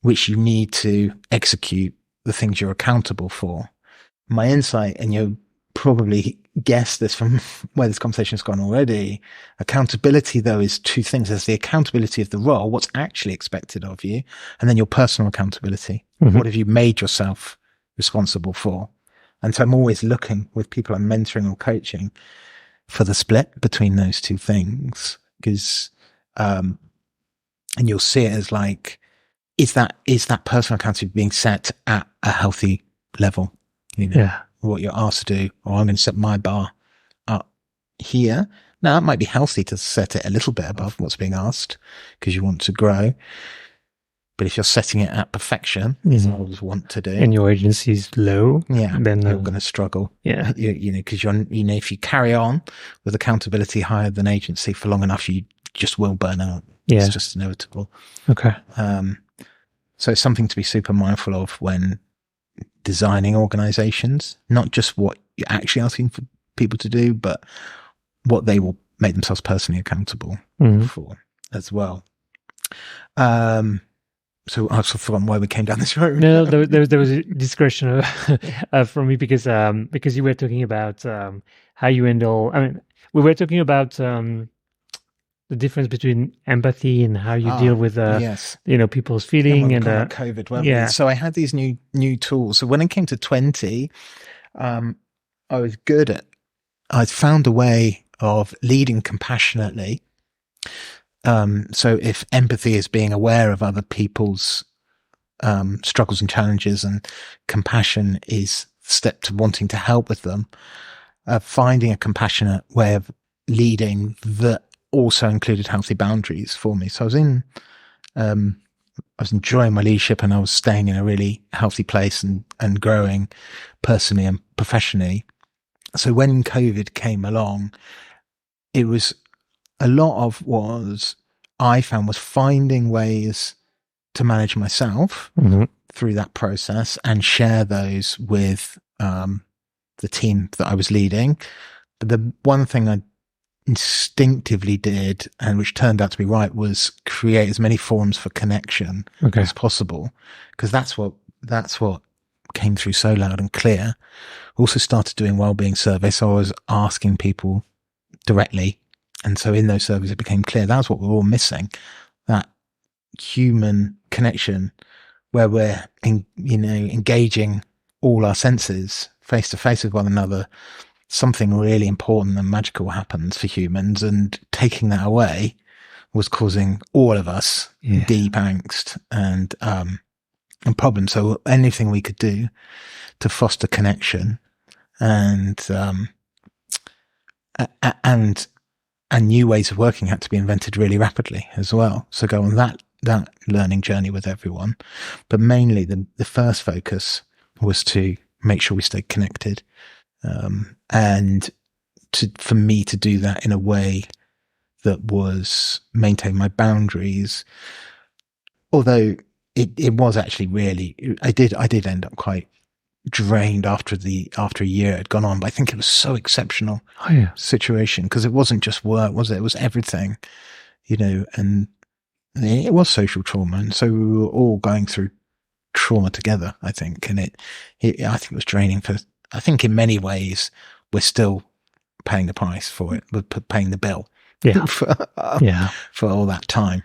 which you need to execute the things you're accountable for. My insight, and you'll probably guess this from where this conversation has gone already, accountability, though, is two things. There's the accountability of the role, what's actually expected of you, and then your personal accountability. What have you made yourself responsible for? And so I'm always looking with people I'm mentoring or coaching for the split between those two things, because and you'll see it as like, is that personal accountability being set at a healthy level? What you're asked to do, or I'm going to set my bar up here. Now, it might be healthy to set it a little bit above what's being asked because you want to grow. But if you're setting it at perfection, as I always want to do, and your agency is low, then you're going to struggle. Yeah, because if you carry on with accountability higher than agency for long enough, you just will burn out. It's just inevitable. Okay. So it's something to be super mindful of when designing organizations, not just what you're actually asking for people to do, but what they will make themselves personally accountable for as well. So I've forgotten why we came down this road. No, there was a discretion from me because you were talking about how you handle. We were talking about the difference between empathy and how you deal with people's feeling and COVID, weren't we? So I had these new tools. So when it came to 20, I was good at. I found a way of leading compassionately. So if empathy is being aware of other people's struggles and challenges, and compassion is the step to wanting to help with them, finding a compassionate way of leading that also included healthy boundaries for me. So I was enjoying my leadership, and I was staying in a really healthy place and growing personally and professionally. So when COVID came along, it was a lot of what I found was finding ways to manage myself through that process and share those with the team that I was leading. But the one thing I instinctively did, and which turned out to be right, was create as many forums for connection as possible, because that's what came through so loud and clear. Also started doing wellbeing surveys, so I was asking people directly, and so in those surveys it became clear that's what we're all missing, that human connection where we're engaging all our senses face to face with one another. Something really important and magical happens for humans, and taking that away was causing all of us deep angst and problems. So anything we could do to foster connection and new ways of working had to be invented really rapidly as well. So go on that learning journey with everyone, but mainly the first focus was to make sure we stayed connected. And for me to do that in a way that was maintain my boundaries, although it was actually really, I did end up quite drained after a year had gone on, but I think it was so exceptional situation, because it wasn't just work, was it? It was everything, and it was social trauma. And so we were all going through trauma together, I think. And I think it was draining I think in many ways, we're still paying the price for it. We're paying the bill for all that time,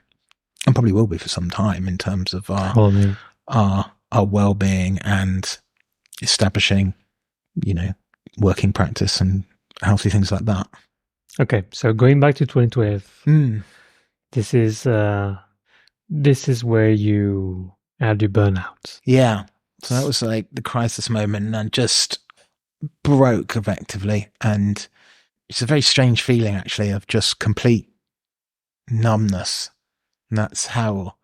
and probably will be for some time in terms of our well-being and establishing, working practice and healthy things like that. Okay, so going back to 2012, this is where you had your burnout. Yeah, so that was like the crisis moment, and just broke effectively. And it's a very strange feeling, actually, of just complete numbness. And that's how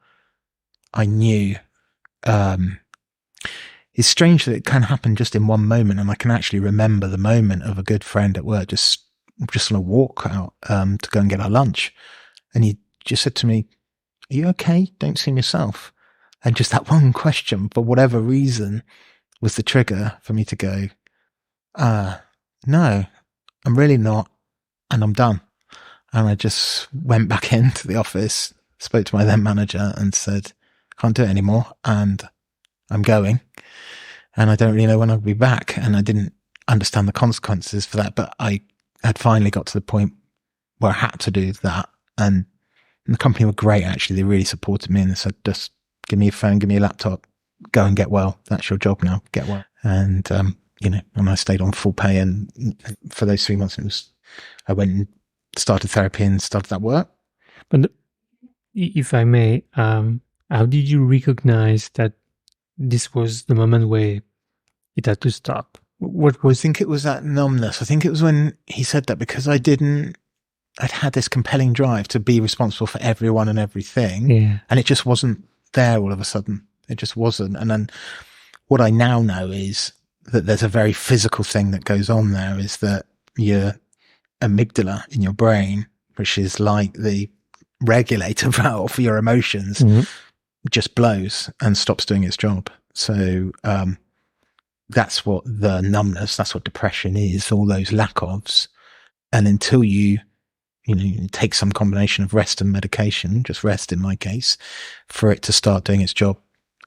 I knew. It's strange that it can happen just in one moment, and I can actually remember the moment of a good friend at work just on a walk out to go and get our lunch, and he just said to me, "Are you okay? Don't seem yourself." And just that one question, for whatever reason, was the trigger for me to go, no, I'm really not, and I'm done. And I just went back into the office, spoke to my then manager, and said, "Can't do it anymore, and I'm going, and I don't really know when I'll be back." And I didn't understand the consequences for that, but I had finally got to the point where I had to do that. And the company were great, actually. They really supported me, and they said, "Just give me your phone, give me your laptop, go and get well. That's your job now, get well." And and I stayed on full pay, and for those 3 months, I went and started therapy and started that work. But if I may, how did you recognize that this was the moment where it had to stop? What was? I think it was that numbness. I think it was when he said that, because I'd had this compelling drive to be responsible for everyone and everything, and it just wasn't there all of a sudden. It just wasn't. And then what I now know is that there's a very physical thing that goes on there, is that your amygdala in your brain, which is like the regulator valve for your emotions, just blows and stops doing its job. So that's what the numbness, that's what depression is, all those lack ofs. And until you take some combination of rest and medication, just rest in my case, for it to start doing its job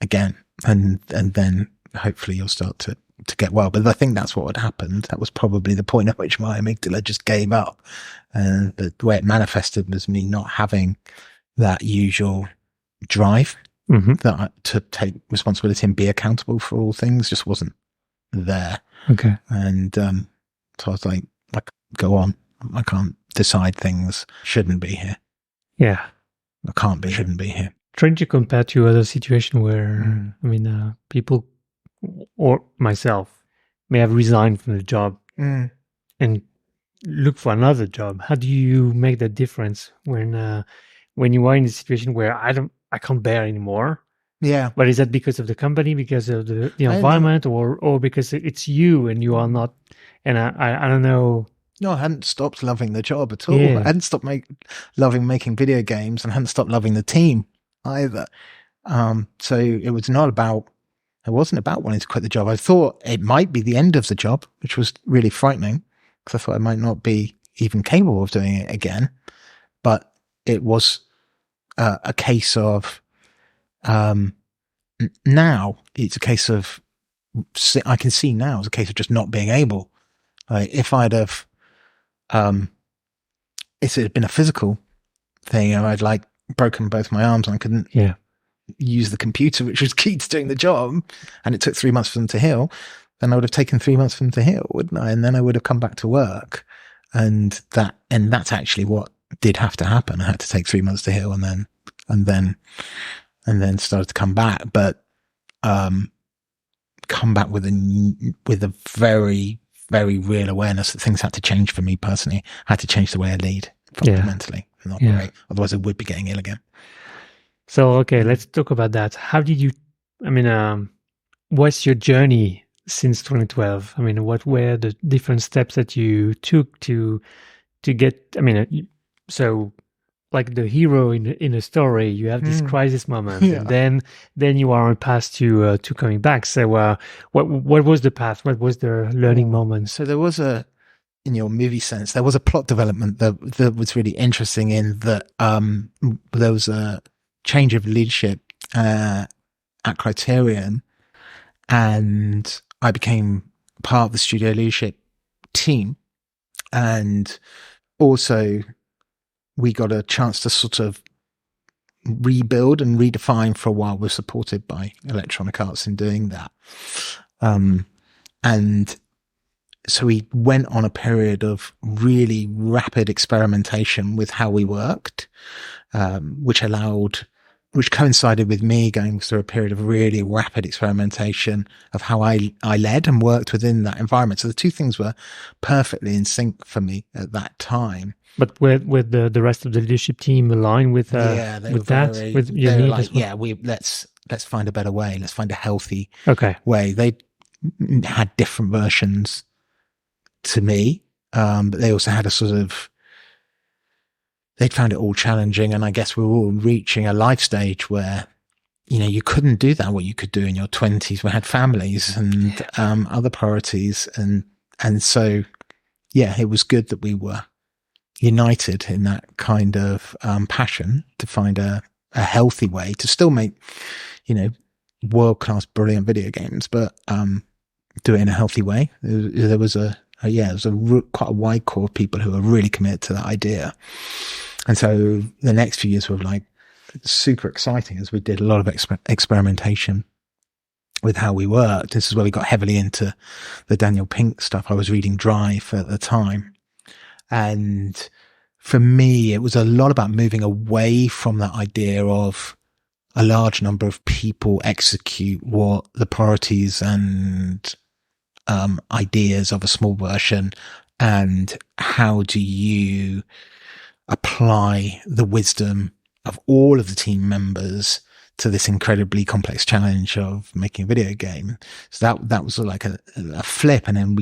again, and then hopefully you'll start to get well. But I think that's what had happened. That was probably the point at which my amygdala just gave up. And the way it manifested was me not having that usual drive to take responsibility and be accountable for all things, just wasn't there. Okay. And so I was like, go on. I can't decide things. Shouldn't be here. Yeah. I can't be, shouldn't be here. Trying to compare to other situations where, people or myself may have resigned from the job and look for another job? How do you make that difference when you are in a situation where I can't bear anymore? Yeah. But is that because of the company, because of the I don't think, environment, or because it's you and you are not? And I don't know. no, I hadn't stopped loving the job at all. I Yeah, hadn't stopped loving making video games, and hadn't stopped loving the team either. So it wasn't about wanting to quit the job. I thought it might be the end of the job, which was really frightening because I thought I might not be even capable of doing it again. But it was a case of, now it's a case of, I can see now it's a case of just not being able. Like if it had been a physical thing and I'd like broken both my arms and I couldn't use the computer, which was key to doing the job, and it took 3 months for them to heal, then I would have taken 3 months for them to heal, wouldn't I? And then I would have come back to work. And that's actually what did have to happen. I had to take 3 months to heal and then started to come back, but, come back with a very, very real awareness that things had to change for me personally. I had to change the way I lead fundamentally and operate. Otherwise I would be getting ill again. So, okay, let's talk about that. How did you, what's your journey since 2012? I mean, what were the different steps that you took to get, so like the hero in a story, you have this crisis moment, and then you are on path to coming back. So, what was the path? What was the learning moment? So there was in your movie sense, there was a plot development that was really interesting in that, there was a change of leadership at Criterion, and I became part of the studio leadership team, and also we got a chance to sort of rebuild and redefine. For a while we're supported by Electronic Arts in doing that, and so we went on a period of really rapid experimentation with how we worked, which coincided with me going through a period of really rapid experimentation of how I led and worked within that environment. So the two things were perfectly in sync for me at that time. But with the rest of the leadership team aligned with with your need as well? Let's find a better way. Let's find a healthy way. They had different versions to me, but they also had a sort of, they'd found it all challenging, and I guess we were all reaching a life stage where, you couldn't do that what you could do in your 20s. We had families and other priorities, and so it was good that we were united in that kind of passion to find a healthy way to still make, world-class, brilliant video games, but do it in a healthy way. There was quite a wide core of people who were really committed to that idea. And so the next few years were like super exciting as we did a lot of experimentation with how we worked. This is where we got heavily into the Daniel Pink stuff. I was reading Drive at the time. And for me, it was a lot about moving away from that idea of a large number of people execute what the priorities and ideas of a small version, and how do you apply the wisdom of all of the team members to this incredibly complex challenge of making a video game. So that was like a flip, and then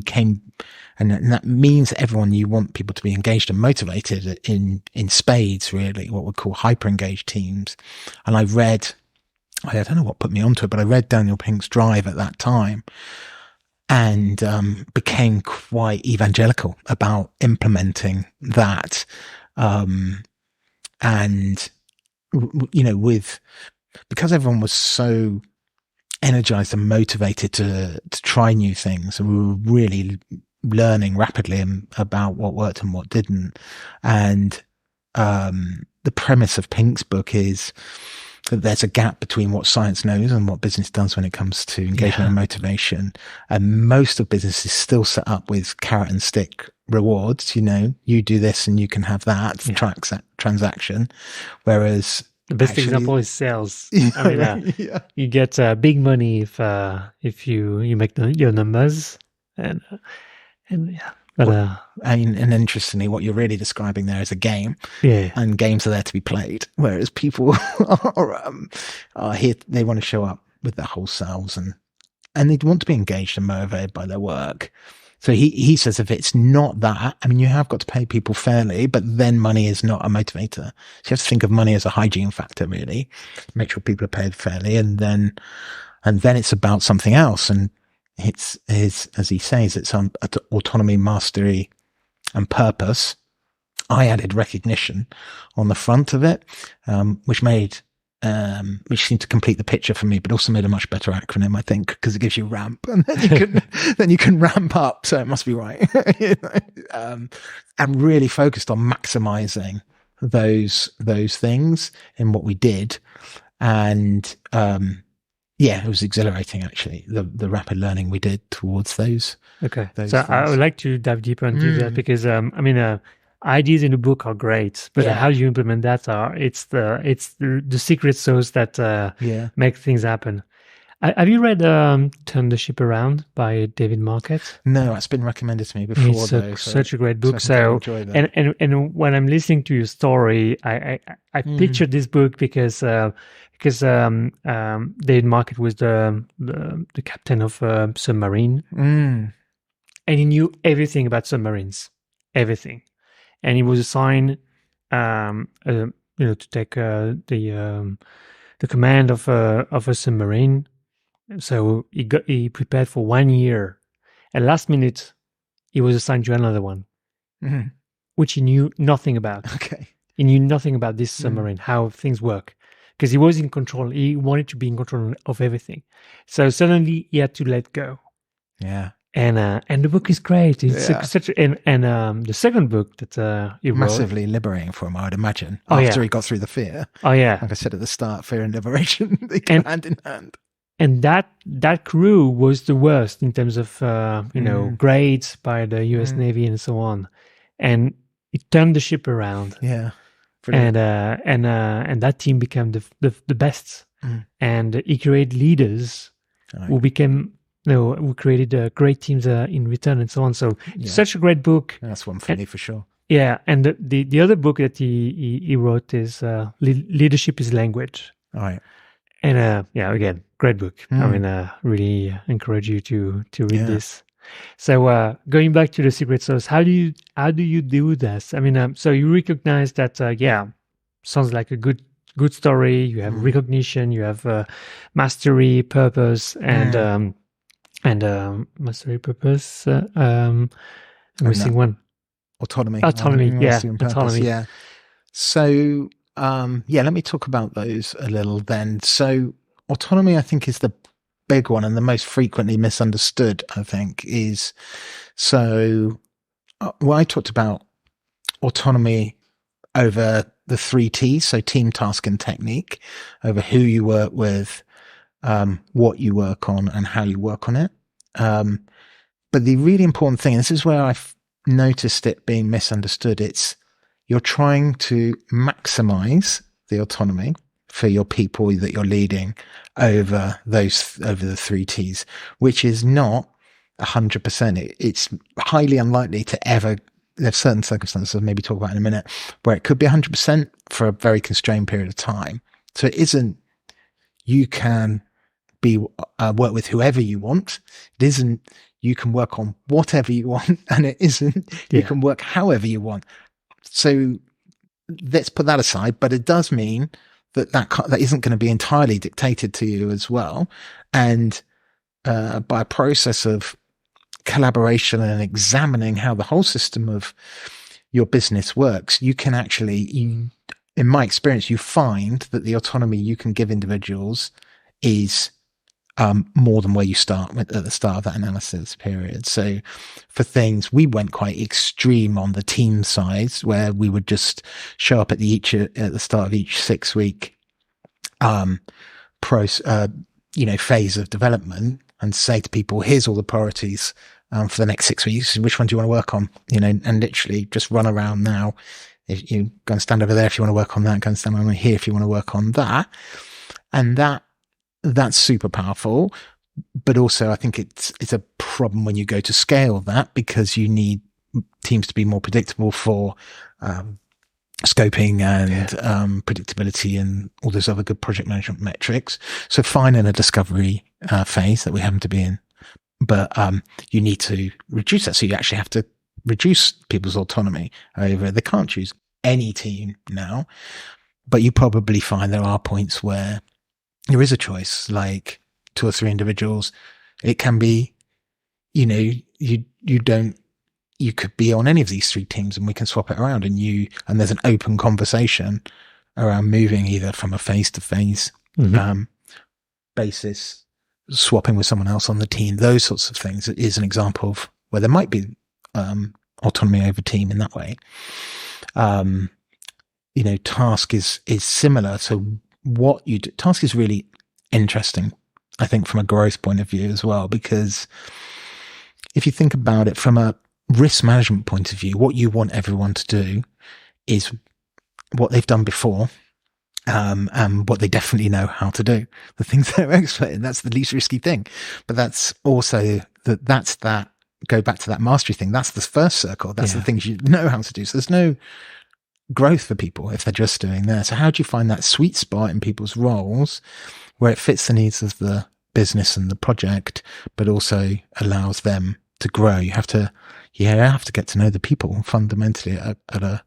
and that means that you want people to be engaged and motivated in spades, really, what we call hyper engaged teams. And I don't know what put me onto it, but I read Daniel Pink's Drive at that time, and became quite evangelical about implementing that. Because everyone was so energized and motivated to try new things, and we were really learning rapidly about what worked and what didn't. And the premise of Pink's book is that there's a gap between what science knows and what business does when it comes to engagement and motivation. And most of business is still set up with carrot and stick rewards. You do this and you can have that transaction. Whereas the best example is sales. You get big money if you make your numbers, and But and interestingly, what you're really describing there is a game, yeah, and games are there to be played, whereas people are here. They want to show up with their whole selves, and they want to be engaged and motivated by their work. So he says if it's not that, I mean, you have got to pay people fairly, but then money is not a motivator. So you have to think of money as a hygiene factor, really. Make sure people are paid fairly, and then it's about something else. And it's as he says, it's on autonomy, mastery, and purpose. I added recognition on the front of it, which seemed to complete the picture for me, but also made a much better acronym, I think, because it gives you ramp, and then you can ramp up. So it must be right. And really focused on maximizing those things in what we did. And, yeah, it was exhilarating, actually, the rapid learning we did towards those. Okay. Those so things. I would like to dive deeper into that because, ideas in the book are great, but how you implement that it's the secret sauce that make things happen. Have you read Turn the Ship Around by David Marquette? No, it's been recommended to me before. It's such a great book. So and when I'm listening to your story, I pictured this book because David Marquette was the captain of a submarine, and he knew everything about submarines, everything. And he was assigned, to take the command of a submarine. So he prepared for 1 year, and last minute he was assigned to another one, which he knew nothing about. Okay, he knew nothing about this submarine, how things work, because he was in control. He wanted to be in control of everything. So suddenly he had to let go. Yeah. And the book is great. It's such the second book that he wrote, massively liberating for him, I would imagine. After he got through the fear. Oh yeah, like I said at the start, fear and liberation they go hand in hand. And that crew was the worst in terms of grades by the U.S. Navy and so on, and it turned the ship around. Yeah, and that team became the best, and he created leaders who became. We created great teams in return and so on. So such a great book. That's one for me for sure. Yeah, and the other book that he wrote is Leadership is Language. All right. And again, great book. I mean, really encourage you to read this. So going back to the secret sauce, how do you do this? I mean, so you recognize that sounds like a good story. You have recognition, you have mastery, purpose, and mastery, purpose. I'm missing one. Autonomy. Autonomy. Yeah. So, let me talk about those a little then. So autonomy, I think, is the big one and the most frequently misunderstood, I think, is I talked about autonomy over the 3 T's, so team, task, and technique, over who you work with, what you work on, and how you work on it. But the really important thing, and this is where I've noticed it being misunderstood, it's you're trying to maximize the autonomy for your people that you're leading over the 3 T's, which is not 100%. It's highly unlikely to ever. There's certain circumstances I'll maybe talk about in a minute where it could be 100% for a very constrained period of time. So it isn't, you can work with whoever you want. It isn't, you can work on whatever you want, and it isn't, you can work however you want. So let's put that aside, but it does mean that isn't going to be entirely dictated to you as well. And by a process of collaboration and examining how the whole system of your business works, you can actually, in my experience, you find that the autonomy you can give individuals is more than where you start at the start of that analysis period. So for things, we went quite extreme on the team size, where we would just show up at the start of each 6-week phase of development and say to people, here's all the priorities for the next 6 weeks. Which one do you want to work on? And literally just run around now. If you go and stand over there if you want to work on that, go and stand over here if you want to work on that. And that's super powerful. But also I think it's a problem when you go to scale that, because you need teams to be more predictable, for scoping and predictability and all those other good project management metrics. So fine in a discovery phase that we happen to be in, but you need to reduce that. So you actually have to reduce people's autonomy over. They can't choose any team now, but you probably find there are points where there is a choice, like 2 or 3 individuals. It can be, you could be on any of these 3 teams and we can swap it around, and there's an open conversation around moving either from a phase to phase basis, swapping with someone else on the team. Those sorts of things is an example of where there might be autonomy over team in that way. Task is similar. So what you do, task is really interesting, I think, from a growth point of view as well, because if you think about it from a risk management point of view, what you want everyone to do is what they've done before, and what they definitely know how to do, the things they're expert in. That's the least risky thing. But that's also that go back to that mastery thing. That's the first circle. That's the things you know how to do. So there's no growth for people if they're just doing there. So how do you find that sweet spot in people's roles where it fits the needs of the business and the project, but also allows them to grow? You have to get to know the people fundamentally at a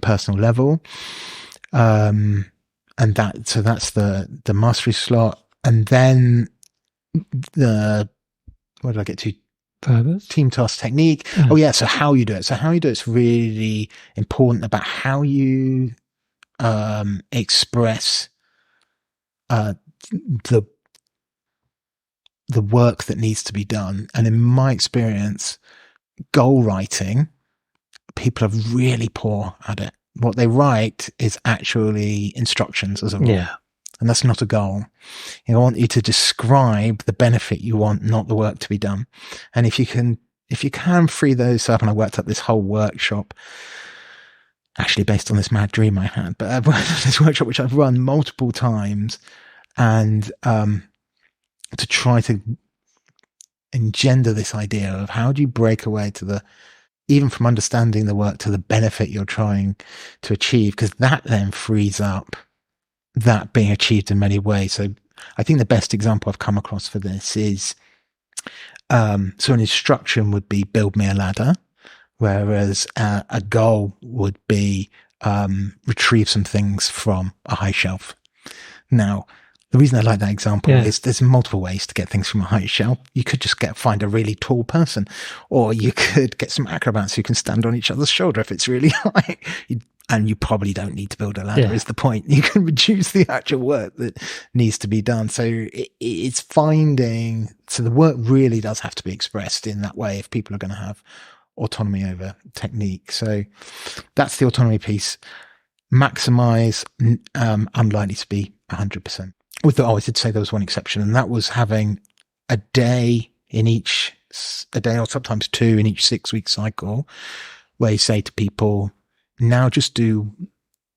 personal level. And that's the mastery slot. And then what did I get to? Purpose. Team task technique. Oh yeah. So how you do it. It's really important about how you, express, the work that needs to be done. And in my experience, goal writing, people are really poor at it. What they write is actually instructions as a rule. Yeah. And that's not a goal. I want you to describe the benefit you want, not the work to be done. And if you can free those up, and I worked up this whole workshop, actually based on this mad dream I had, but I've worked this workshop, which I've run multiple times, and to try to engender this idea of how do you break away to even from understanding the work to the benefit you're trying to achieve, because that then frees up that being achieved in many ways. So I think the best example I've come across for this is, so an instruction would be build me a ladder, whereas a goal would be retrieve some things from a high shelf. Now, the reason I like that example is there's multiple ways to get things from a high shelf. You could just find a really tall person, or you could get some acrobats who can stand on each other's shoulder if it's really high. And you probably don't need to build a ladder, is the point. You can reduce the actual work that needs to be done. So it's finding, so the work really does have to be expressed in that way if people are going to have autonomy over technique. So that's the autonomy piece. Maximize, unlikely to be 100%. I did say there was one exception, and that was having a day or sometimes 2 in each 6-week cycle, where you say to people, now just do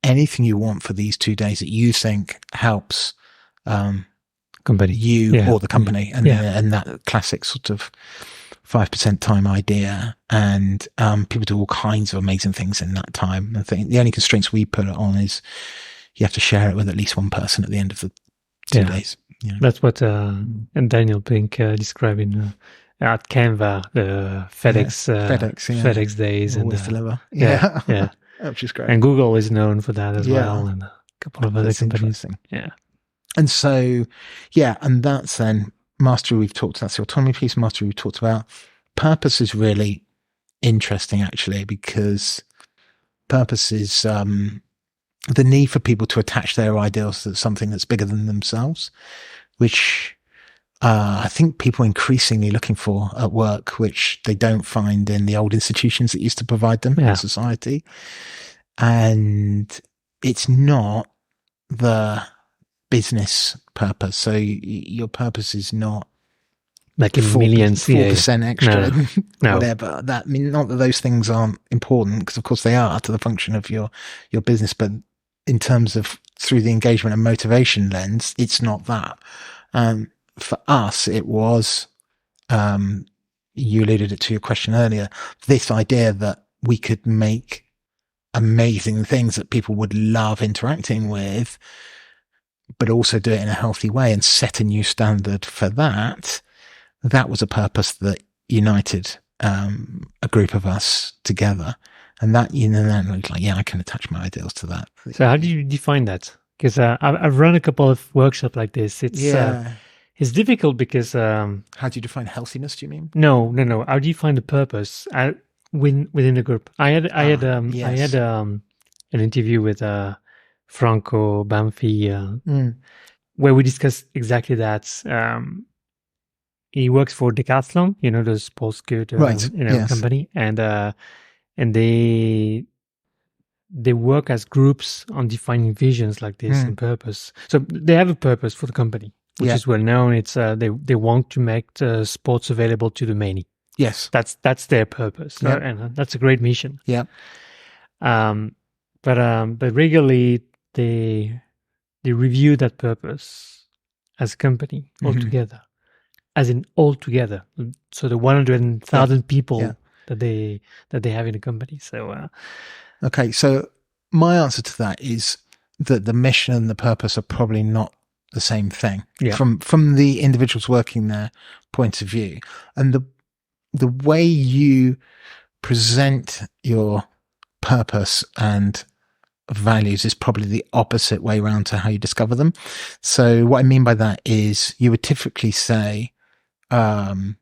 anything you want for these 2 days that you think helps company, you or the company, and that classic sort of 5% time idea. And people do all kinds of amazing things in that time. I think the only constraints we put it on is you have to share it with at least one person at the end of the 2 days. That's what and Daniel Pink describing at Canva, the FedEx days, always and deliver. Which is great. And Google is known for that as well, and a couple of other companies. Yeah. And so, and that's then mastery. That's the autonomy piece. Mastery we've talked about. Purpose is really interesting, actually, because purpose is the need for people to attach their ideals to something that's bigger than themselves, which I think people are increasingly looking for at work, which they don't find in the old institutions that used to provide them in society. And it's not the business purpose. So your purpose is not like in millions, 4% extra, no. whatever. That not that those things aren't important, because of course they are to the function of your business, but in terms of through the engagement and motivation lens, it's not that. For us, it was, you alluded it to your question earlier, this idea that we could make amazing things that people would love interacting with, but also do it in a healthy way and set a new standard for that. That was a purpose that united a group of us together. And that, then it's like, yeah, I can attach my ideals to that. So how do you define that? Because I've run a couple of workshops like this. It's difficult because... how do you define healthiness, do you mean? No. How do you find the purpose within the group? I had an interview with Franco Banfi where we discussed exactly that. He works for Decathlon, the sports good company, and they work as groups on defining visions like this and purpose. So they have a purpose for the company, which is well known. It's they want to make the sports available to the many. Yes, that's their purpose, and that's a great mission. Yeah, but regularly they review that purpose as a company altogether, as in altogether. So the 100,000 people that they have in the company. So okay, so my answer to that is that the mission and the purpose are probably not the same thing from the individuals working their point of view, and the way you present your purpose and values is probably the opposite way around to how you discover them. So what I mean by that is you would typically say, so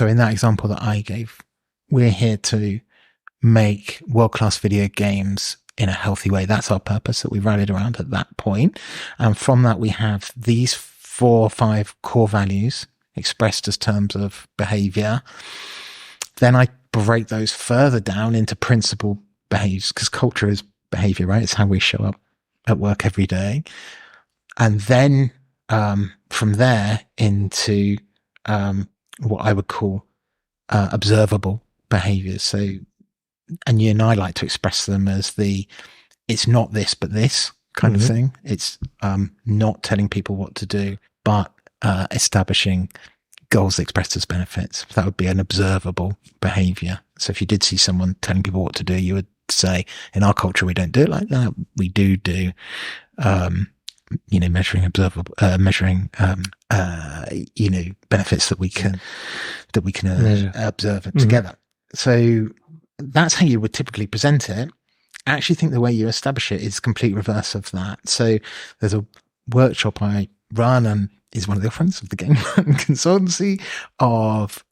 in that example that I gave, we're here to make world-class video games in a healthy way. That's our purpose that we rallied around at that point. And from that, we have these 4 or 5 core values expressed as terms of behavior. Then I break those further down into principal behaviors, because culture is behavior, right? It's how we show up at work every day. And then from there into what I would call observable behaviors. So, and you and I like to express them as it's not this, but this kind of thing. It's not telling people what to do, but establishing goals expressed as benefits. That would be an observable behavior. So if you did see someone telling people what to do, you would say, in our culture, we don't do it like that. We do measuring benefits that we can observe together. So that's how you would typically present it. I actually think the way you establish it is complete reverse of that. So there's a workshop I run, and is one of the friends of the game consultancy, of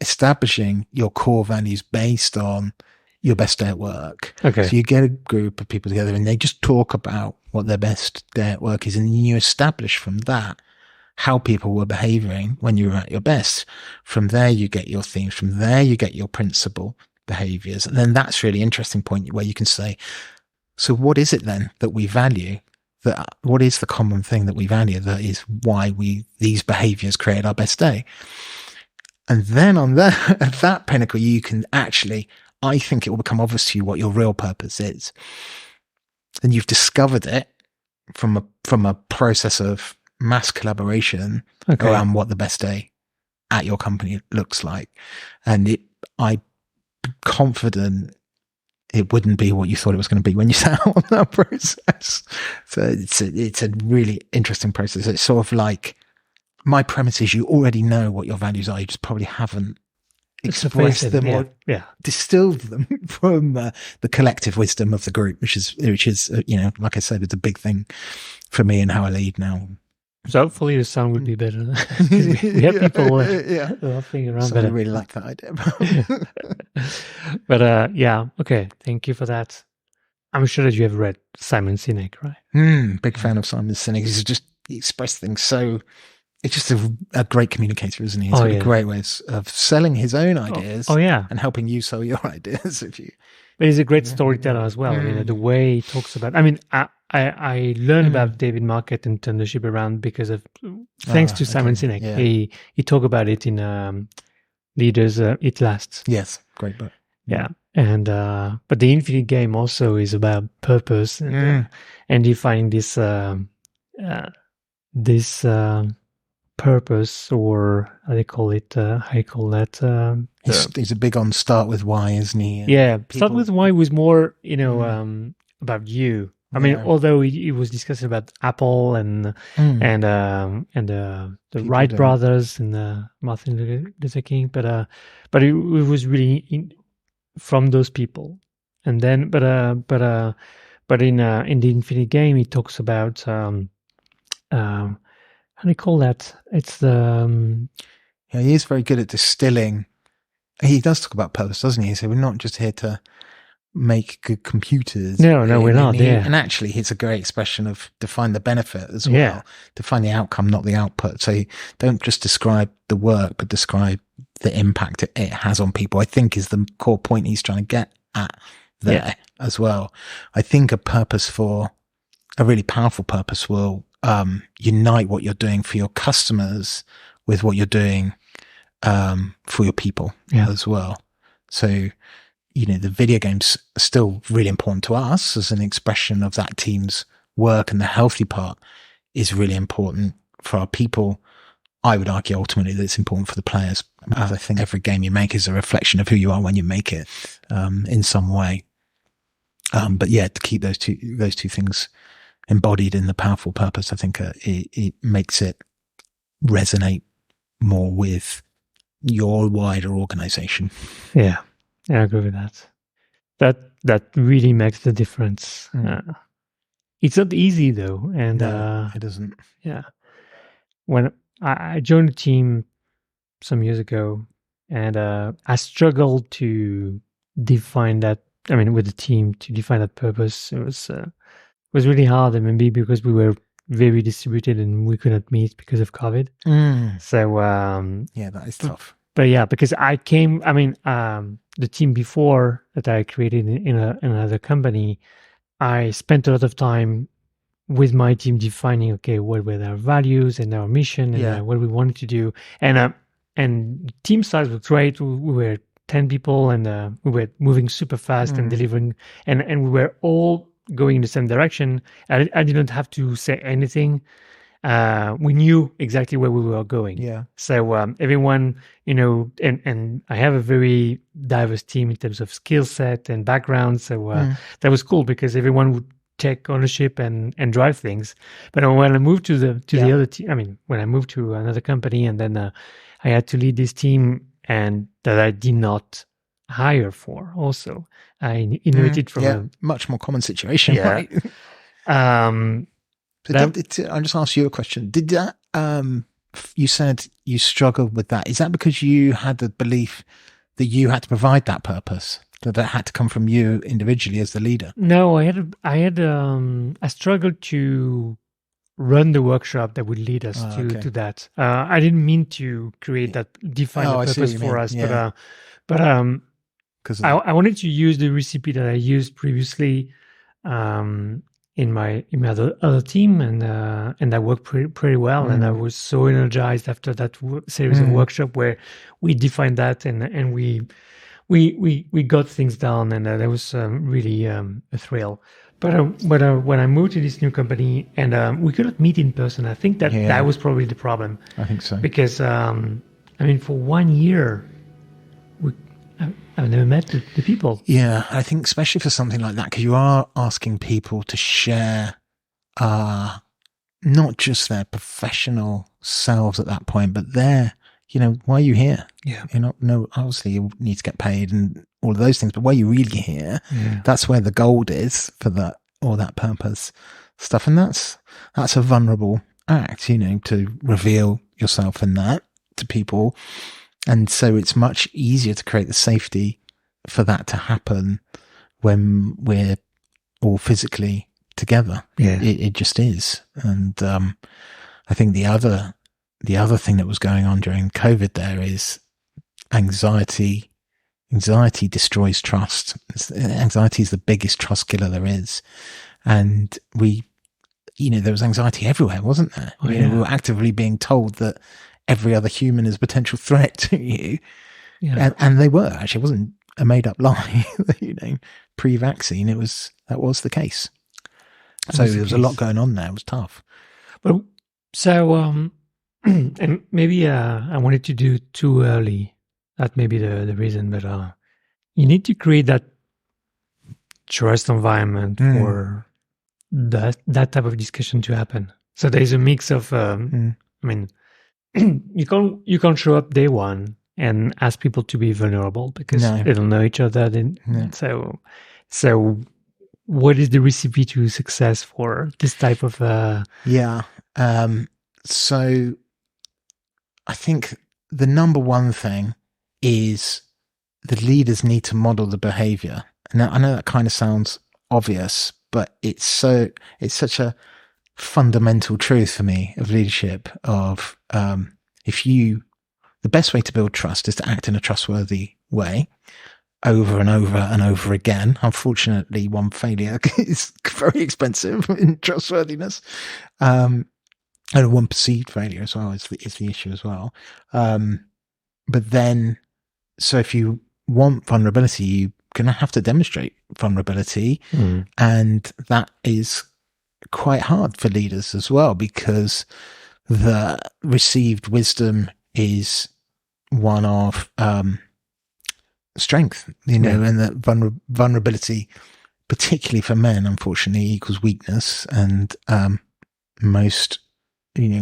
establishing your core values based on your best day at work. Okay. So you get a group of people together and they just talk about what their best day at work is, and you establish from that how people were behaving when you were at your best. From there, you get your themes. From there, you get your principal behaviors. And then that's really interesting point where you can say, so what is it then that we value? What is the common thing that we value that is why these behaviors create our best day? And then at that pinnacle, you can actually, I think it will become obvious to you what your real purpose is. And you've discovered it from a process of mass collaboration around what the best day at your company looks like. And I'm confident it wouldn't be what you thought it was going to be when you set out on that process. So it's a really interesting process. It's sort of like, my premise is you already know what your values are. You just probably haven't expressed them or distilled them from the collective wisdom of the group, which is like I said, it's a big thing for me and how I lead now. So hopefully the sound would be better. We have people laughing around. So I really like that idea. But okay. Thank you for that. I'm sure that you have read Simon Sinek, right? Big fan of Simon Sinek. He expressed things so. It's just a great communicator, isn't he? He's got a great way of selling his own ideas. And helping you sell your ideas. But he's a great storyteller as well. I mean, the way he talks about. I mean, I learned about David Market and turned the ship around because of thanks to Simon Sinek. Yeah. He talked about it in Leaders It Lasts. Yes, great book. Yeah, and but the Infinite Game also is about purpose and defining this purpose, or how they call it, how you call that? He's a big on start with why, isn't he? And Yeah, people- start with why was more, about you. I mean, Yeah. although he was discussing about Apple and the People Wright don't- brothers and Martin Luther King, but it was really from those people. And then, but in the Infinite Game, he talks about how do you call that? It's the Yeah, he is very good at distilling. He does talk about purpose, doesn't he? So we're not just here to make good computers. No, we're not. Yeah, And actually, it's a great expression of define the benefit as well. Yeah. Define the outcome, not the output. So don't just describe the work, but describe the impact it has on people. I think is the core point he's trying to get at there as well. I think a really powerful purpose will unite what you're doing for your customers with what you're doing for your people as well. So, the video games are still really important to us as an expression of that team's work, and the healthy part is really important for our people. I would argue ultimately that it's important for the players, because I think every game you make is a reflection of who you are when you make it in some way. But yeah, to keep those two things embodied in the powerful purpose, I think it makes it resonate more with your wider organization. Yeah, I agree with that. That really makes the difference. It's not easy though, and no, it isn't. Yeah, when I joined the team some years ago, and I struggled to define that. I mean, with the team to define that purpose, it was really hard. And maybe because we were very distributed and we couldn't meet because of COVID. So yeah, that is tough. But yeah, because the team before that I created in another company, I spent a lot of time with my team defining, okay, what were their values and our mission and what we wanted to do. And team size was great. We were 10 people and we were moving super fast and delivering, and we were all going in the same direction. I didn't have to say anything. We knew exactly where we were going. Yeah. So everyone, and I have a very diverse team in terms of skill set and background. So that was cool because everyone would take ownership and drive things. But when I moved to the other team, when I moved to another company, and then I had to lead this team, and that I did not hire for. Also, I inherited from a much more common situation, right? I'll just ask you a question. Did that, you said you struggled with that. Is that because you had the belief that you had to provide that purpose, that had to come from you individually as the leader? No, I struggled to run the workshop that would lead us to that. I didn't mean to create that, define the purpose for us, but I wanted to use the recipe that I used previously in my other team, and that worked pretty well. And I was so energized after that series of workshop where we defined that, and we got things done, and that was really a thrill. But when I moved to this new company, and we couldn't meet in person, I think that was probably the problem. I think so. Because for 1 year, I've never met the people. Yeah, I think especially for something like that, because you are asking people to share not just their professional selves at that point, but their, why are you here? Yeah. Obviously you need to get paid and all of those things, but why are you really here? Yeah. That's where the gold is for that, or that purpose stuff. And that's a vulnerable act, to reveal yourself in that to people. And so it's much easier to create the safety for that to happen when we're all physically together. Yeah. It just is. And I think the other thing that was going on during COVID there is anxiety. Anxiety destroys trust. Anxiety is the biggest trust killer there is. And there was anxiety everywhere, wasn't there? We were actively being told that every other human is a potential threat to you. Yeah. And they were. Actually, it wasn't a made up lie. Pre-vaccine, that was the case. So there was a lot going on there. It was tough. But so And maybe I wanted to do too early. That may be the reason, but you need to create that trust environment for that type of discussion to happen. So there's a mix of, I mean, you can't show up day one and ask people to be vulnerable because they don't know each other. So what is the recipe to success for this type of? So I think the number one thing is the leaders need to model the behavior. And I know that kind of sounds obvious, but it's such a fundamental truth for me of leadership of, the best way to build trust is to act in a trustworthy way over and over and over again. Unfortunately, one failure is very expensive in trustworthiness. And one perceived failure as well is the issue as well. But then, so if you want vulnerability, you're going to have to demonstrate vulnerability. And that is quite hard for leaders as well, because the received wisdom is one of strength, and that vulnerability, particularly for men, unfortunately, equals weakness. And most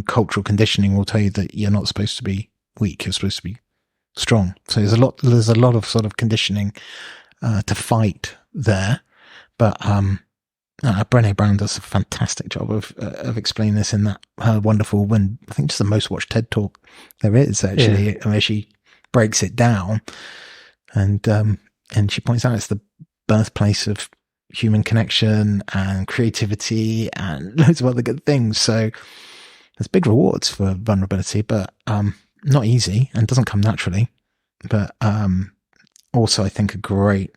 cultural conditioning will tell you that you're not supposed to be weak, you're supposed to be strong. So there's a lot of sort of conditioning to fight there. But Brené Brown does a fantastic job of explaining this in that wonderful, I think just the most watched TED Talk there is, actually, where she breaks it down, and she points out it's the birthplace of human connection and creativity and loads of other good things. So there's big rewards for vulnerability, but not easy and doesn't come naturally. But also, I think, a great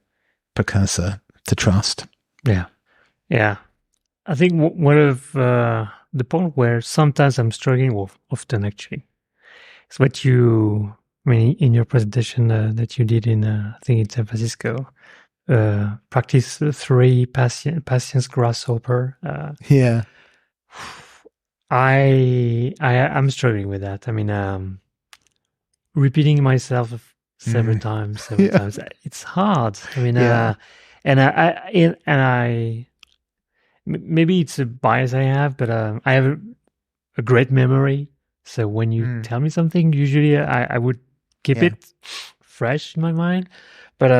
precursor to trust. Yeah. I think one of the point where sometimes I'm struggling with, often actually, is what in your presentation that you did in, I think in San Francisco, practice 3 patience grasshopper. I'm struggling with that. I mean, repeating myself several times, it's hard. I mean, and I maybe it's a bias I have, but I have a great memory. So when you tell me something, usually I would keep it fresh in my mind. But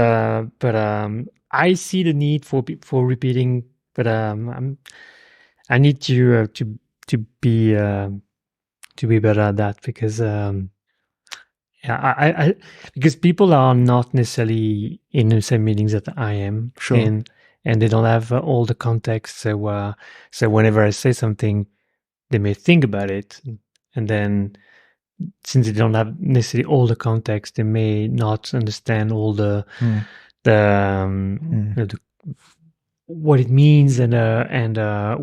I see the need for repeating. But I need to be better at that, because because people are not necessarily in the same meetings that I am. Sure. And they don't have all the context. So whenever I say something, they may think about it, and then since they don't have necessarily all the context, they may not understand all the what it means and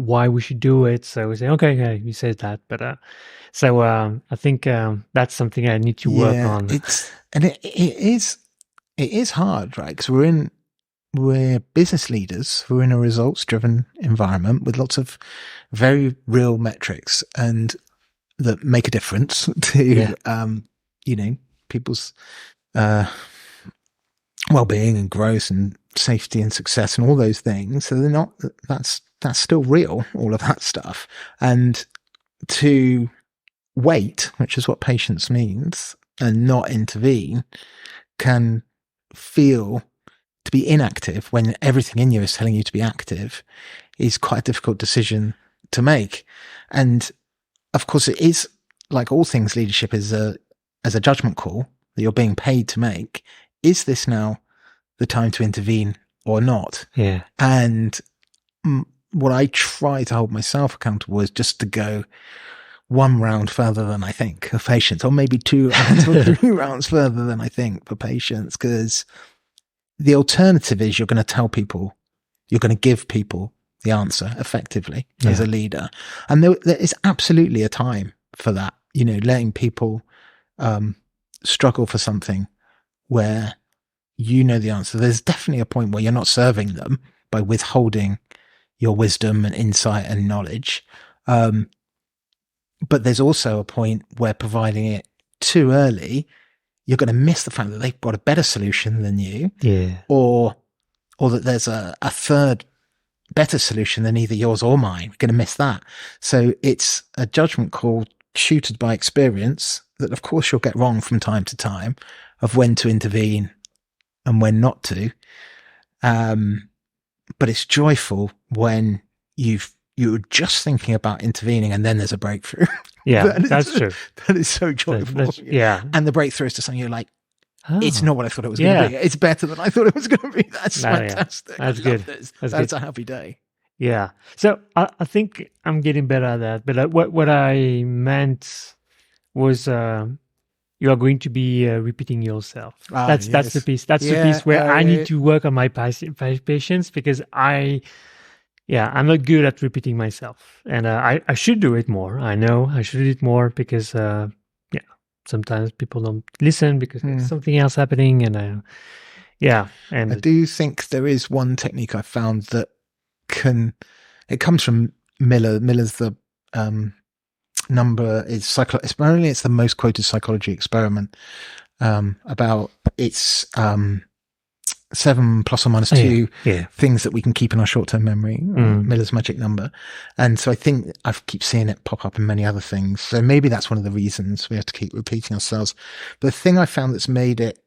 why we should do it. So we say, okay, you said that, but I think that's something I need to work on. It is hard, right? Because we're business leaders. We're in a results-driven environment with lots of very real metrics and that make a difference to people's well-being and growth and safety and success and all those things. So they're not. That's still real. All of that stuff. And to wait, which is what patience means, and not intervene, can feel to be inactive when everything in you is telling you to be active, is quite a difficult decision to make. And of course, it is, like all things, leadership is as a judgment call that you're being paid to make. Is this now the time to intervene or not? Yeah. And what I try to hold myself accountable is just to go 1 round further than I think for patience, or maybe 2 rounds or 3 rounds further than I think for patience, because the alternative is you're going to tell people, you're going to give people the answer effectively as a leader. And there is absolutely a time for that, letting people struggle for something where the answer. There's definitely a point where you're not serving them by withholding your wisdom and insight and knowledge. but there's also a point where providing it too early, you're going to miss the fact that they've got a better solution than you, or that there's a third better solution than either yours or mine. You're going to miss that. So it's a judgment call tutored by experience that, of course, you'll get wrong from time to time of when to intervene and when not to. But it's joyful when you're just thinking about intervening and then there's a breakthrough. Yeah, that's true. That is so joyful. Yeah. And the breakthrough is to something you're like, it's not what I thought it was going to be. It's better than I thought it was going to be. That's fantastic. That's good. That's a happy day. Yeah. So I think I'm getting better at that. But what I meant was you are going to be repeating yourself. That's the piece. That's the piece where I need to work on my patience, because I'm not good at repeating myself. And I should do it more. I know I should do it more because, sometimes people don't listen because there's something else happening. And And I do think there is one technique I found that it comes from Miller. Miller's the number is apparently it's the most quoted psychology experiment about it's 7 plus or minus 2 things that we can keep in our short-term memory, Miller's magic number. And so I think I keep seeing it pop up in many other things. So maybe that's one of the reasons we have to keep repeating ourselves. But the thing I found that's made it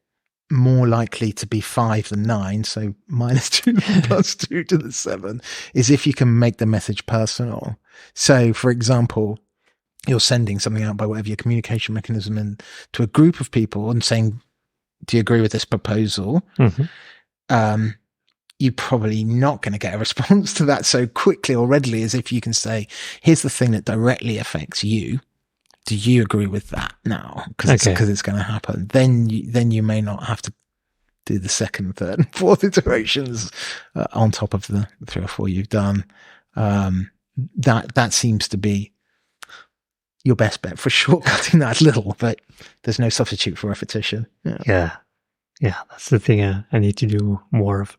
more likely to be 5 than 9, so minus 2 plus 2 to the 7, is if you can make the message personal. So, for example, you're sending something out by whatever your communication mechanism to a group of people and saying, do you agree with this proposal? You're probably not going to get a response to that so quickly or readily as if you can say, here's the thing that directly affects you. Do you agree with that now? Because it's going to happen. Then you may not have to do the second, third, and fourth iterations on top of the 3 or 4 you've done. That seems to be your best bet for shortcutting that little, but there's no substitute for repetition. Yeah, that's the thing I need to do more of.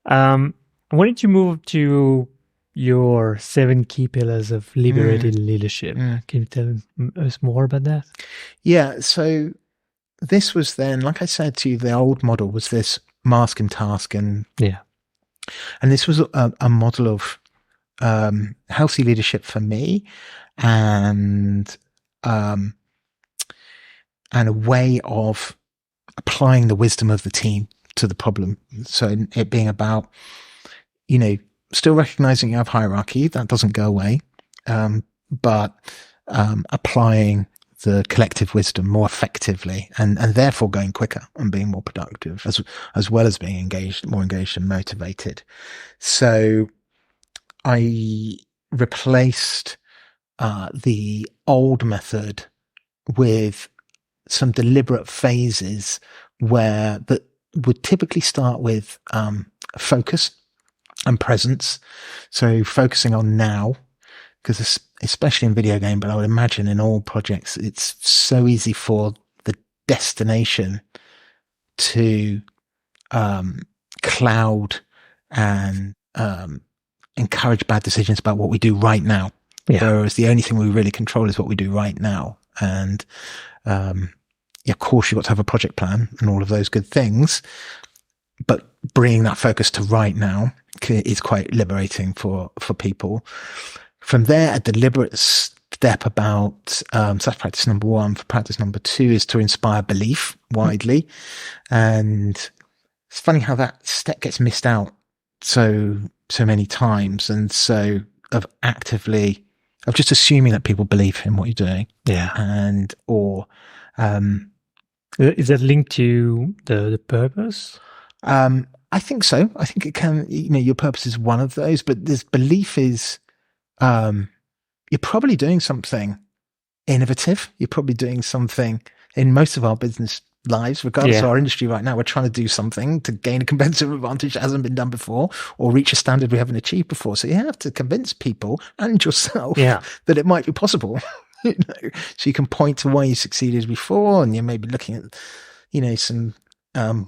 I wanted to move to your 7 key pillars of liberated leadership. Can you tell us more about that? Yeah, so this was then, like I said to you, the old model was this mask and task, and this was a model of healthy leadership for me, and a way of applying the wisdom of the team to the problem. So it being about, still recognizing you have hierarchy, that doesn't go away, but applying the collective wisdom more effectively, and therefore going quicker and being more productive, as well as being more engaged and motivated. So I replaced the old method with some deliberate phases that would typically start with focus and presence. So focusing on now, because especially in video game, but I would imagine in all projects, it's so easy for the destination to cloud and encourage bad decisions about what we do right now. Whereas the only thing we really control is what we do right now. And of course, you've got to have a project plan and all of those good things, but bringing that focus to right now is quite liberating for people. From there, a deliberate step about, so that's practice number 1. For practice number 2 is to inspire belief widely. And it's funny how that step gets missed out so many times. And so of just assuming that people believe in what you're doing. Is that linked to the purpose? I think so. I think it can, your purpose is one of those, but this belief is, you're probably doing something innovative. You're probably doing something in most of our business lives, regardless of our industry right now. We're trying to do something to gain a competitive advantage that hasn't been done before, or reach a standard we haven't achieved before. So you have to convince people and yourself that it might be possible. So you can point to why you succeeded before, and you may be looking at, some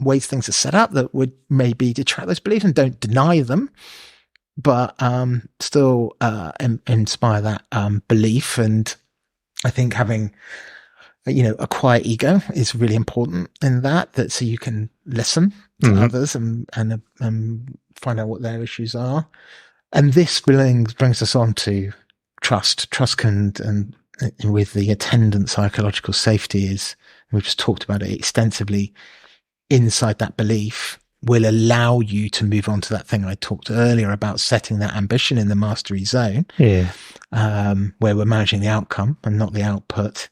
ways things are set up that would maybe detract those beliefs, and don't deny them, but still inspire that belief. And I think having a quiet ego is really important in that so you can listen to others and find out what their issues are. And this brings us on to trust. Trust can, and with the attendant psychological safety we've just talked about it extensively, inside that belief will allow you to move on to that thing I talked earlier about, setting that ambition in the mastery zone, where we're managing the outcome and not the output.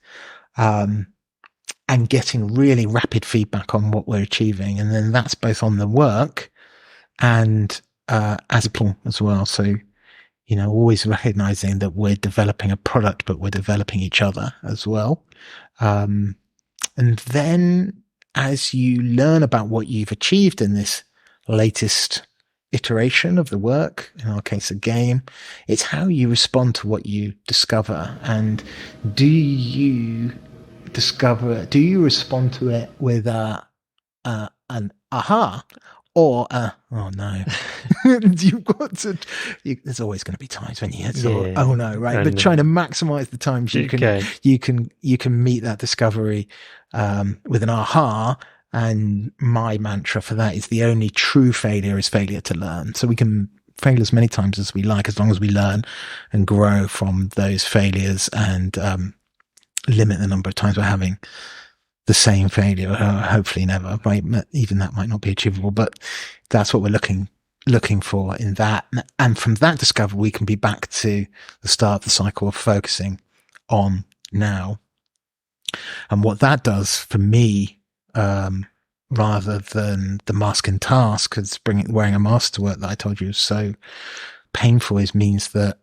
And getting really rapid feedback on what we're achieving. And then that's both on the work and as a people as well. So, always recognizing that we're developing a product, but we're developing each other as well. And then as you learn about what you've achieved in this latest iteration of the work, in our case, a game, it's how you respond to what you discover. And do you respond to it with an aha or oh no? You've got to. There's always going to be times when oh no, right? But trying to maximize the times you can meet that discovery with an aha. And my mantra for that is the only true failure is failure to learn. So we can fail as many times as we like, as long as we learn and grow from those failures and limit the number of times we're having the same failure. Hopefully never, right? Even that might not be achievable, but that's what we're looking for in that. And from that discovery, we can be back to the start of the cycle of focusing on now. And what that does for me, rather than the mask and task, because wearing a mask to work that I told you is so painful, means that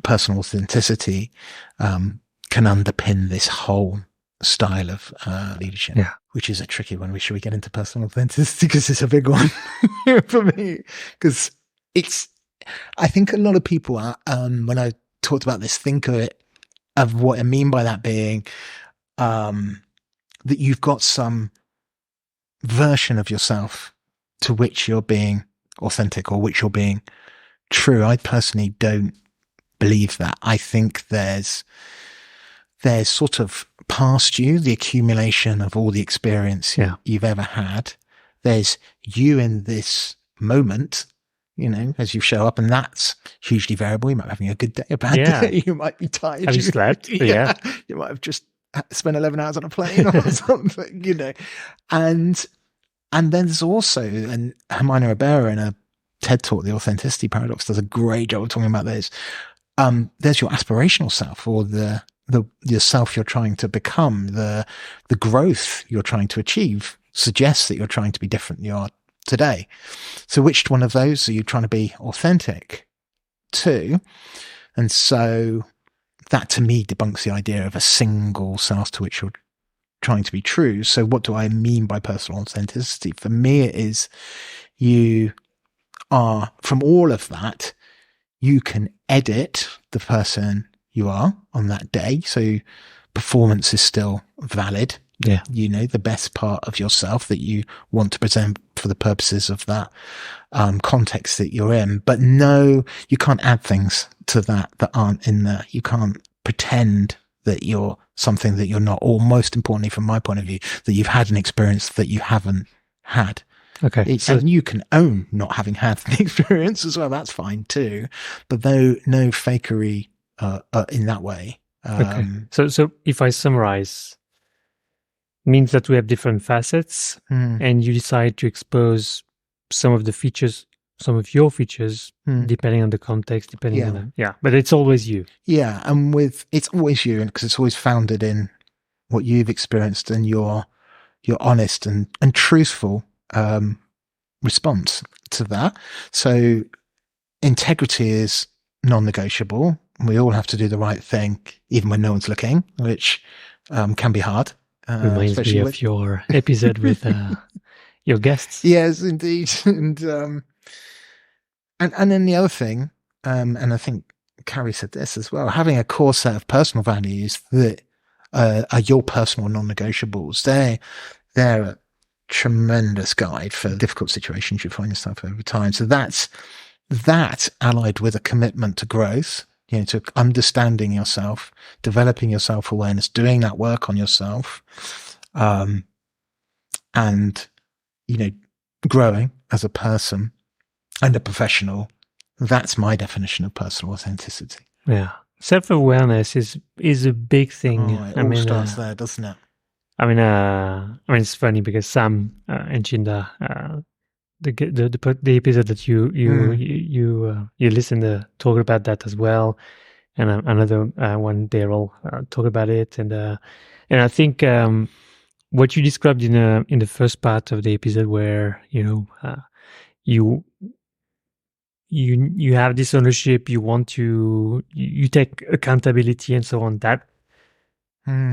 personal authenticity can underpin this whole style of leadership, which is a tricky one. Should we get into personal authenticity? Because it's a big one for me. Because I think a lot of people are, when I talked about this, think of what I mean by that being that you've got some version of yourself to which you're being authentic or which you're being true. I personally don't believe that. I think there's sort of past you, the accumulation of all the experience you've ever had. There's you in this moment, as you show up, and that's hugely variable. You might be having a good day, a bad day. You might be tired. Have you slept? Yeah. You might have just spent 11 hours on a plane or something, And then there's also, and Hermione Ribera in a TED Talk, The Authenticity Paradox, does a great job of talking about this. There's your aspirational self, or the yourself you're trying to become, the growth you're trying to achieve suggests that you're trying to be different than you are today. So which one of those are you trying to be authentic to? And so that to me debunks the idea of a single self to which you're trying to be true. So what do I mean by personal authenticity? For me, it is you are, from all of that, you can edit the person you are on that day. So performance is still valid. Yeah. The best part of yourself that you want to present for the purposes of that context that you're in. But no, you can't add things to that aren't in there. You can't pretend that you're something that you're not, or most importantly, from my point of view, that you've had an experience that you haven't had. Okay. And you can own not having had the experience as well. That's fine too. But no fakery in that way. Okay. So if I summarize, means that we have different facets, and you decide to expose some of your features, depending on the context, depending on but it's always you. Yeah. And it's always you, because it's always founded in what you've experienced and your honest and truthful response to that. So integrity is non-negotiable. We all have to do the right thing, even when no one's looking, which can be hard. Reminds me of your episode with your guests. Yes, indeed. And then the other thing, and I think Carrie said this as well, having a core set of personal values that are your personal non-negotiables. They're a tremendous guide for difficult situations you find yourself over time. So that's that allied with a commitment to growth, to understanding yourself, developing your self-awareness, doing that work on yourself, and, growing as a person and a professional. That's my definition of personal authenticity. Yeah. Self-awareness is a big thing. It all starts there, doesn't it? It's funny because Sam and Chinda, the episode that you listen to talk about that as well, and another one Daryl talk about it, and I think what you described in the first part of the episode, where you have this ownership, you want to you take accountability and so on.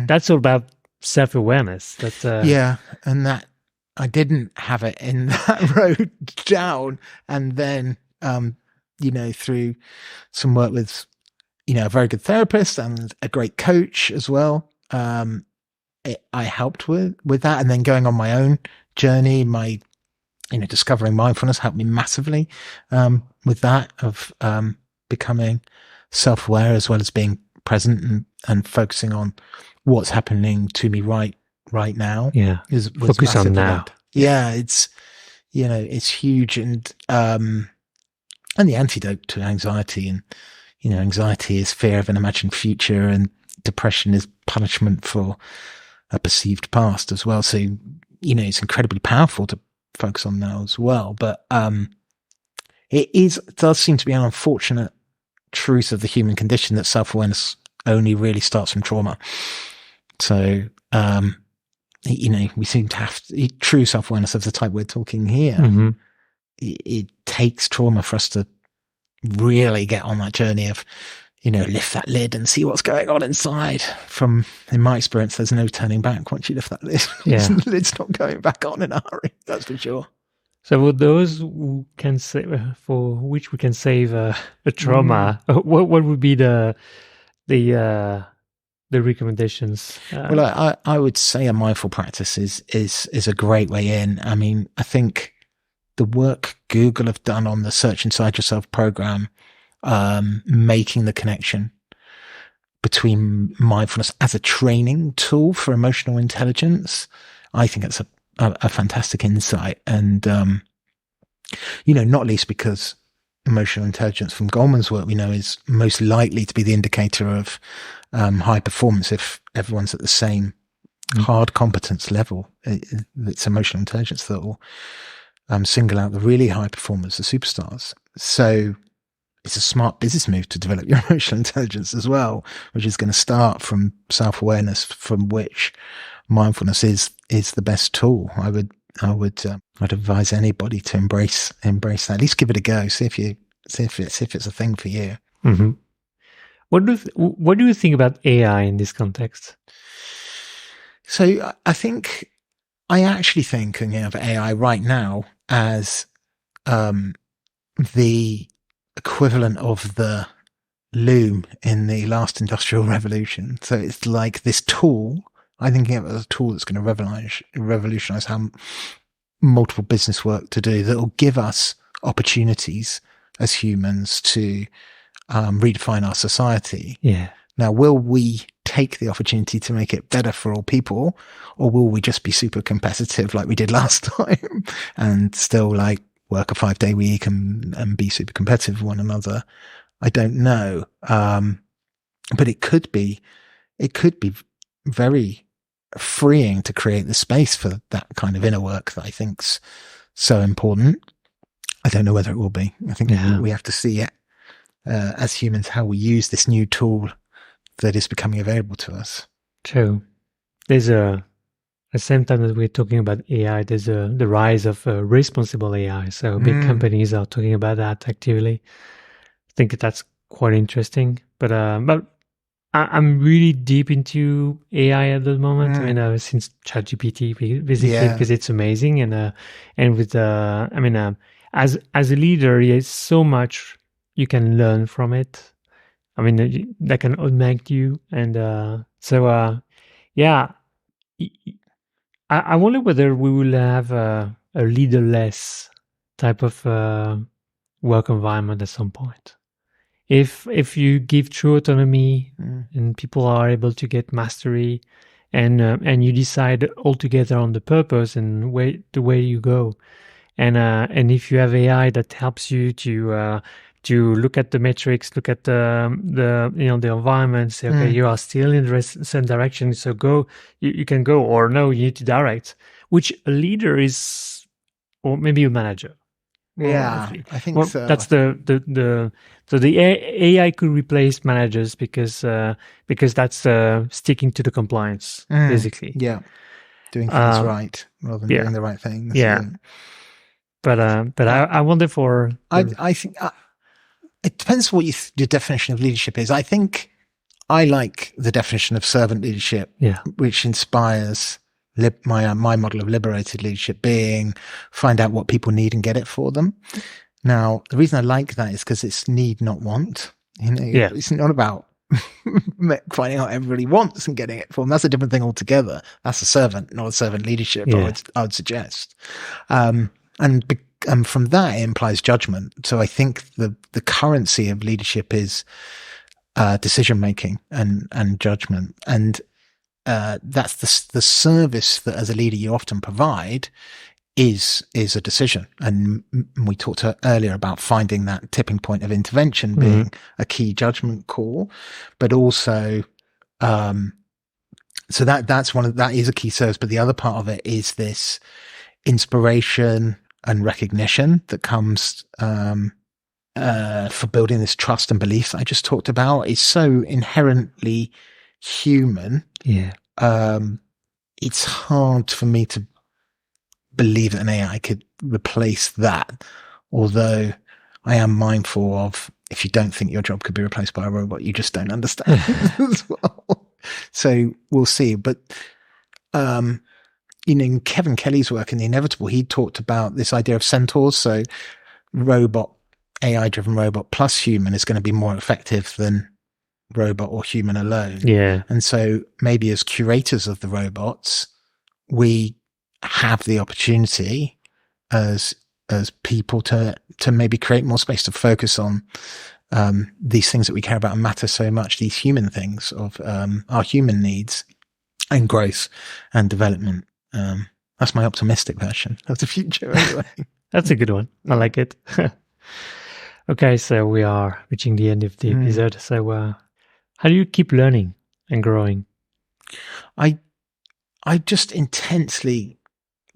That's all about self-awareness. That's and that I didn't have it in that road down, and then through some work with a very good therapist and a great coach as well, I helped with that, and then going on my own journey, my discovering mindfulness helped me massively with that, of becoming self-aware as well as being present and focusing on what's happening to me right now. Yeah, focus on now. Yeah, it's it's huge, and the antidote to anxiety. And anxiety is fear of an imagined future, and depression is punishment for a perceived past as well. So it's incredibly powerful to focus on now as well. But it does seem to be an unfortunate truth of the human condition that self-awareness only really starts from trauma. So we seem to have true self-awareness of the type we're talking here. Mm-hmm. It takes trauma for us to really get on that journey of lift that lid and see what's going on inside. In my experience, there's no turning back once you lift that lid. The lid's not going back on in a hurry, that's for sure. So for those who can for which we can save a trauma, what would be the recommendations? Well, I would say a mindful practice is a great way in. I mean, I think the work Google have done on the Search Inside Yourself program, making the connection between mindfulness as a training tool for emotional intelligence, I think it's a fantastic insight. And, not least because emotional intelligence from Goleman's work, we know, is most likely to be the indicator of high performance. If everyone's at the same hard competence level, it's emotional intelligence that will single out the really high performers, the superstars. So it's a smart business move to develop your emotional intelligence as well, which is going to start from self-awareness, from which mindfulness is the best tool. I'd advise anybody to embrace that. At least give it a go. See if it's a thing for you. Mm-hmm. What do you think about AI in this context? So I actually think of AI right now as the equivalent of the loom in the last industrial revolution. So it's like this tool. I think of it as a tool that's going to revolutionize how multiple business work to do, that will give us opportunities as humans to redefine our society. Yeah. Now, will we take the opportunity to make it better for all people, or will we just be super competitive like we did last time and still work a 5-day week and be super competitive with one another? I don't know. But it could be very freeing to create the space for that kind of inner work that I think's so important. I don't know whether it will be. I think we have to see it as humans, how we use this new tool that is becoming available to us. True. There's at the same time that we're talking about AI, there's the rise of responsible AI. So big companies are talking about that actively. I think that's quite interesting. But I'm really deep into AI at the moment. I mean, since ChatGPT, basically, because it's amazing, and with as a leader, there's so much you can learn from it. I mean, that can augment you, and I wonder whether we will have a leaderless type of work environment at some point. If you give true autonomy and people are able to get mastery, and you decide altogether on the purpose and the way you go, and if you have AI that helps you to look at the metrics, look at the the environment, say, okay, you are still in the same direction, so go, you can go, or no, you need to direct, which a leader is, or maybe a manager. Yeah, I think so. That's so the AI could replace managers because that's sticking to the compliance, basically. Yeah, doing things right rather than doing the right things. Yeah. But I wonder for I think it depends what your definition of leadership is. I think I like the definition of servant leadership, which inspires my model of liberated leadership, being find out what people need and get it for them. Now, the reason I like that is because it's need, not want. It's not about finding out what everybody wants and getting it for them. That's a different thing altogether. That's a servant, not a servant leadership. I would suggest. And from that, it implies judgment. So I think the currency of leadership is decision making and judgment, and that's the service that as a leader you often provide is a decision. And we talked earlier about finding that tipping point of intervention being a key judgment call, but also so that is a key service. But the other part of it is this inspiration and recognition that comes for building this trust and belief that I just talked about. Is so inherently human. It's hard for me to believe that an AI could replace that, although I am mindful of, if you don't think your job could be replaced by a robot, you just don't understand as well. So we'll see. But in Kevin Kelly's work in The Inevitable, he talked about this idea of centaurs. So AI-driven robot plus human is going to be more effective than robot or human alone. And so maybe as curators of the robots, we have the opportunity as people to maybe create more space to focus on these things that we care about and matter so much, these human things of our human needs and growth and development. That's my optimistic version of the future anyway. That's a good one. I like it. Okay, so we are reaching the end of the episode. So how do you keep learning and growing? I'm just intensely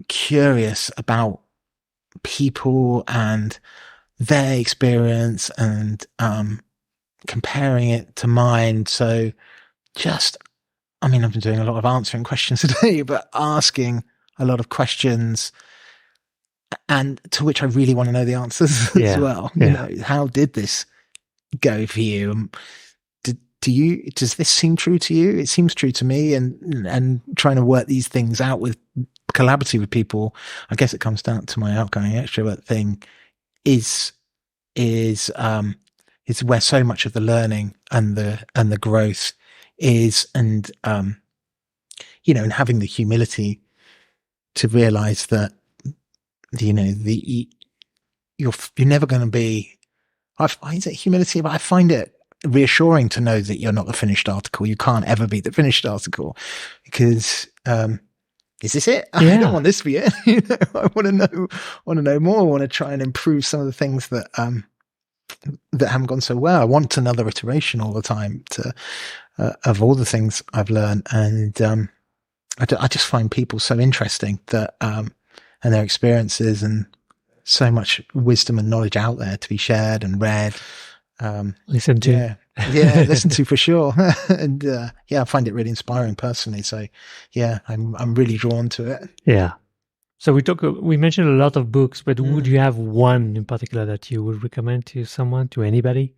curious about people and their experience and comparing it to mine. So I've been doing a lot of answering questions today, but asking a lot of questions, and to which I really want to know the answers as well. How did this go for you? Does this seem true to you? It seems true to me, and trying to work these things out collaboratively with people. I guess it comes down to my outgoing extrovert thing is where so much of the learning and the growth is, and and having the humility to realize that you're never going to be. Is it humility? But I find it reassuring to know that you're not the finished article. You can't ever be the finished article, because is this it? I don't want this to be it. I want to know more. I want to try and improve some of the things that haven't gone so well. I want another iteration all the time of all the things I've learned, and I just find people so interesting that and their experiences, and so much wisdom and knowledge out there to be shared and read. Listen to. Listen to for sure. And I find it really inspiring personally. So I'm really drawn to it. Yeah. So we mentioned a lot of books, but would you have one in particular that you would recommend to someone, to anybody?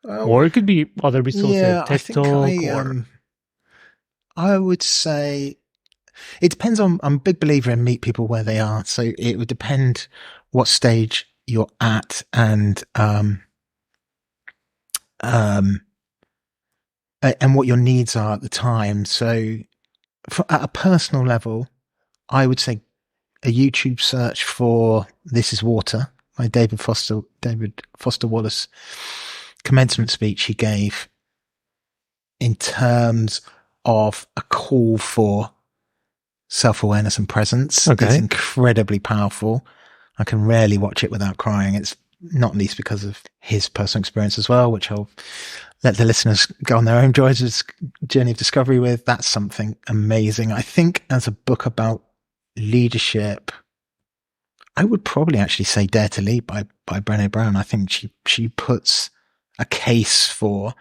Or it could be other resources, TED Talk, I would say it depends on. I'm a big believer in meet people where they are. So it would depend what stage you're at, and what your needs are at the time. So at a personal level, I would say a YouTube search for This Is Water my David Foster Wallace commencement speech he gave in terms of a call for self-awareness and presence. Okay. It's incredibly powerful. I can rarely watch it without crying. It's not least because of his personal experience as well, which I'll let the listeners go on their own journey of discovery with. That's something amazing. I think as a book about leadership, I would probably actually say Dare to Lead by Brené Brown. I think she puts a case for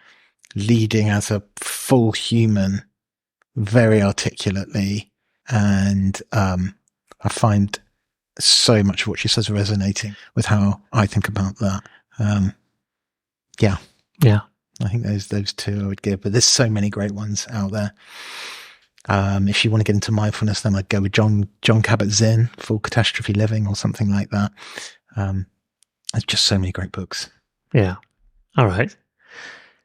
leading as a full human very articulately. And I find so much of what she says resonating with how I think about that. Yeah. I think those two I would give, but there's so many great ones out there. If you want to get into mindfulness, then I'd go with John Kabat-Zinn, Full Catastrophe Living, or something like that. There's just so many great books. Yeah. All right.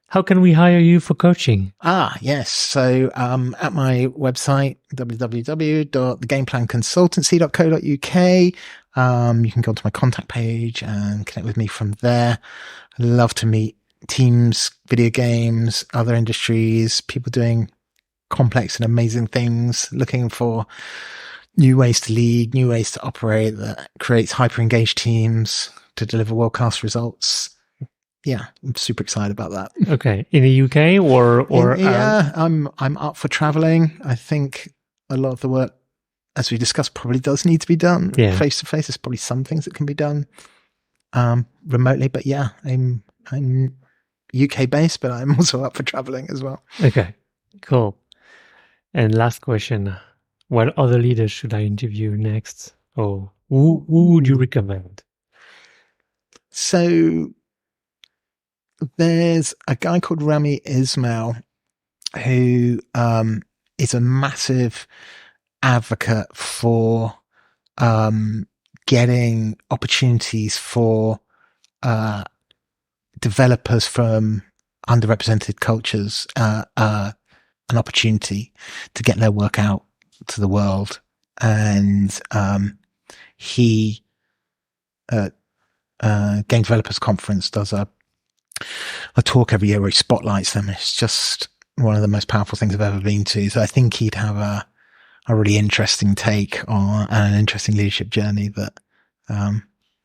How can we hire you for coaching? Yes. So at my website, www.thegameplanconsultancy.co.uk, you can go to my contact page and connect with me from there. I love to meet teams, video games, other industries, people doing complex and amazing things, looking for new ways to lead, new ways to operate that creates hyper-engaged teams to deliver world-class results. Yeah, I'm super excited about that. Okay. In the UK or I'm up for traveling. I think a lot of the work, as we discussed, probably does need to be done face to face. There's probably some things that can be done remotely, but yeah, I'm UK based, but I'm also up for traveling as well. Okay, cool. And last question, what other leaders should I interview next? Or who would you recommend? So there's a guy called Rami Ismail who is a massive advocate for getting opportunities for developers from underrepresented cultures an opportunity to get their work out to the world. And he at Game Developers Conference does a talk every year where he spotlights them. It's just one of the most powerful things I've ever been to. So I think he'd have a really interesting take on an interesting leadership journey that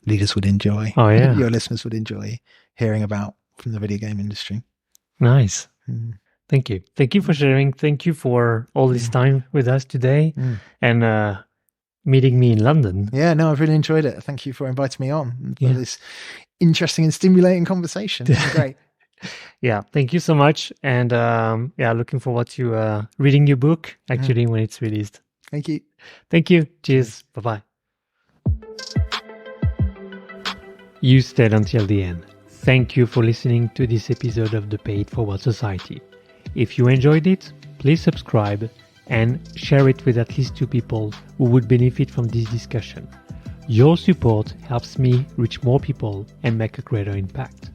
leaders would enjoy. Oh, yeah. Your listeners would enjoy hearing about from the video game industry. Nice. Thank you. Thank you for sharing. Thank you for all this time with us today and meeting me in London. Yeah, no, I've really enjoyed it. Thank you for inviting me on for this interesting and stimulating conversation. It's great. Yeah, thank you so much. And looking forward to reading your book actually when it's released. Thank you. Thank you. Cheers. Bye-bye. You stayed until the end. Thank you for listening to this episode of the Pay It Forward Society. If you enjoyed it, please subscribe and share it with at least 2 people who would benefit from this discussion. Your support helps me reach more people and make a greater impact.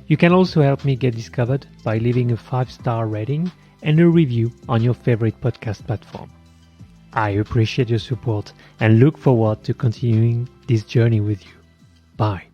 You can also help me get discovered by leaving a 5-star rating and a review on your favorite podcast platform. I appreciate your support and look forward to continuing this journey with you. Bye.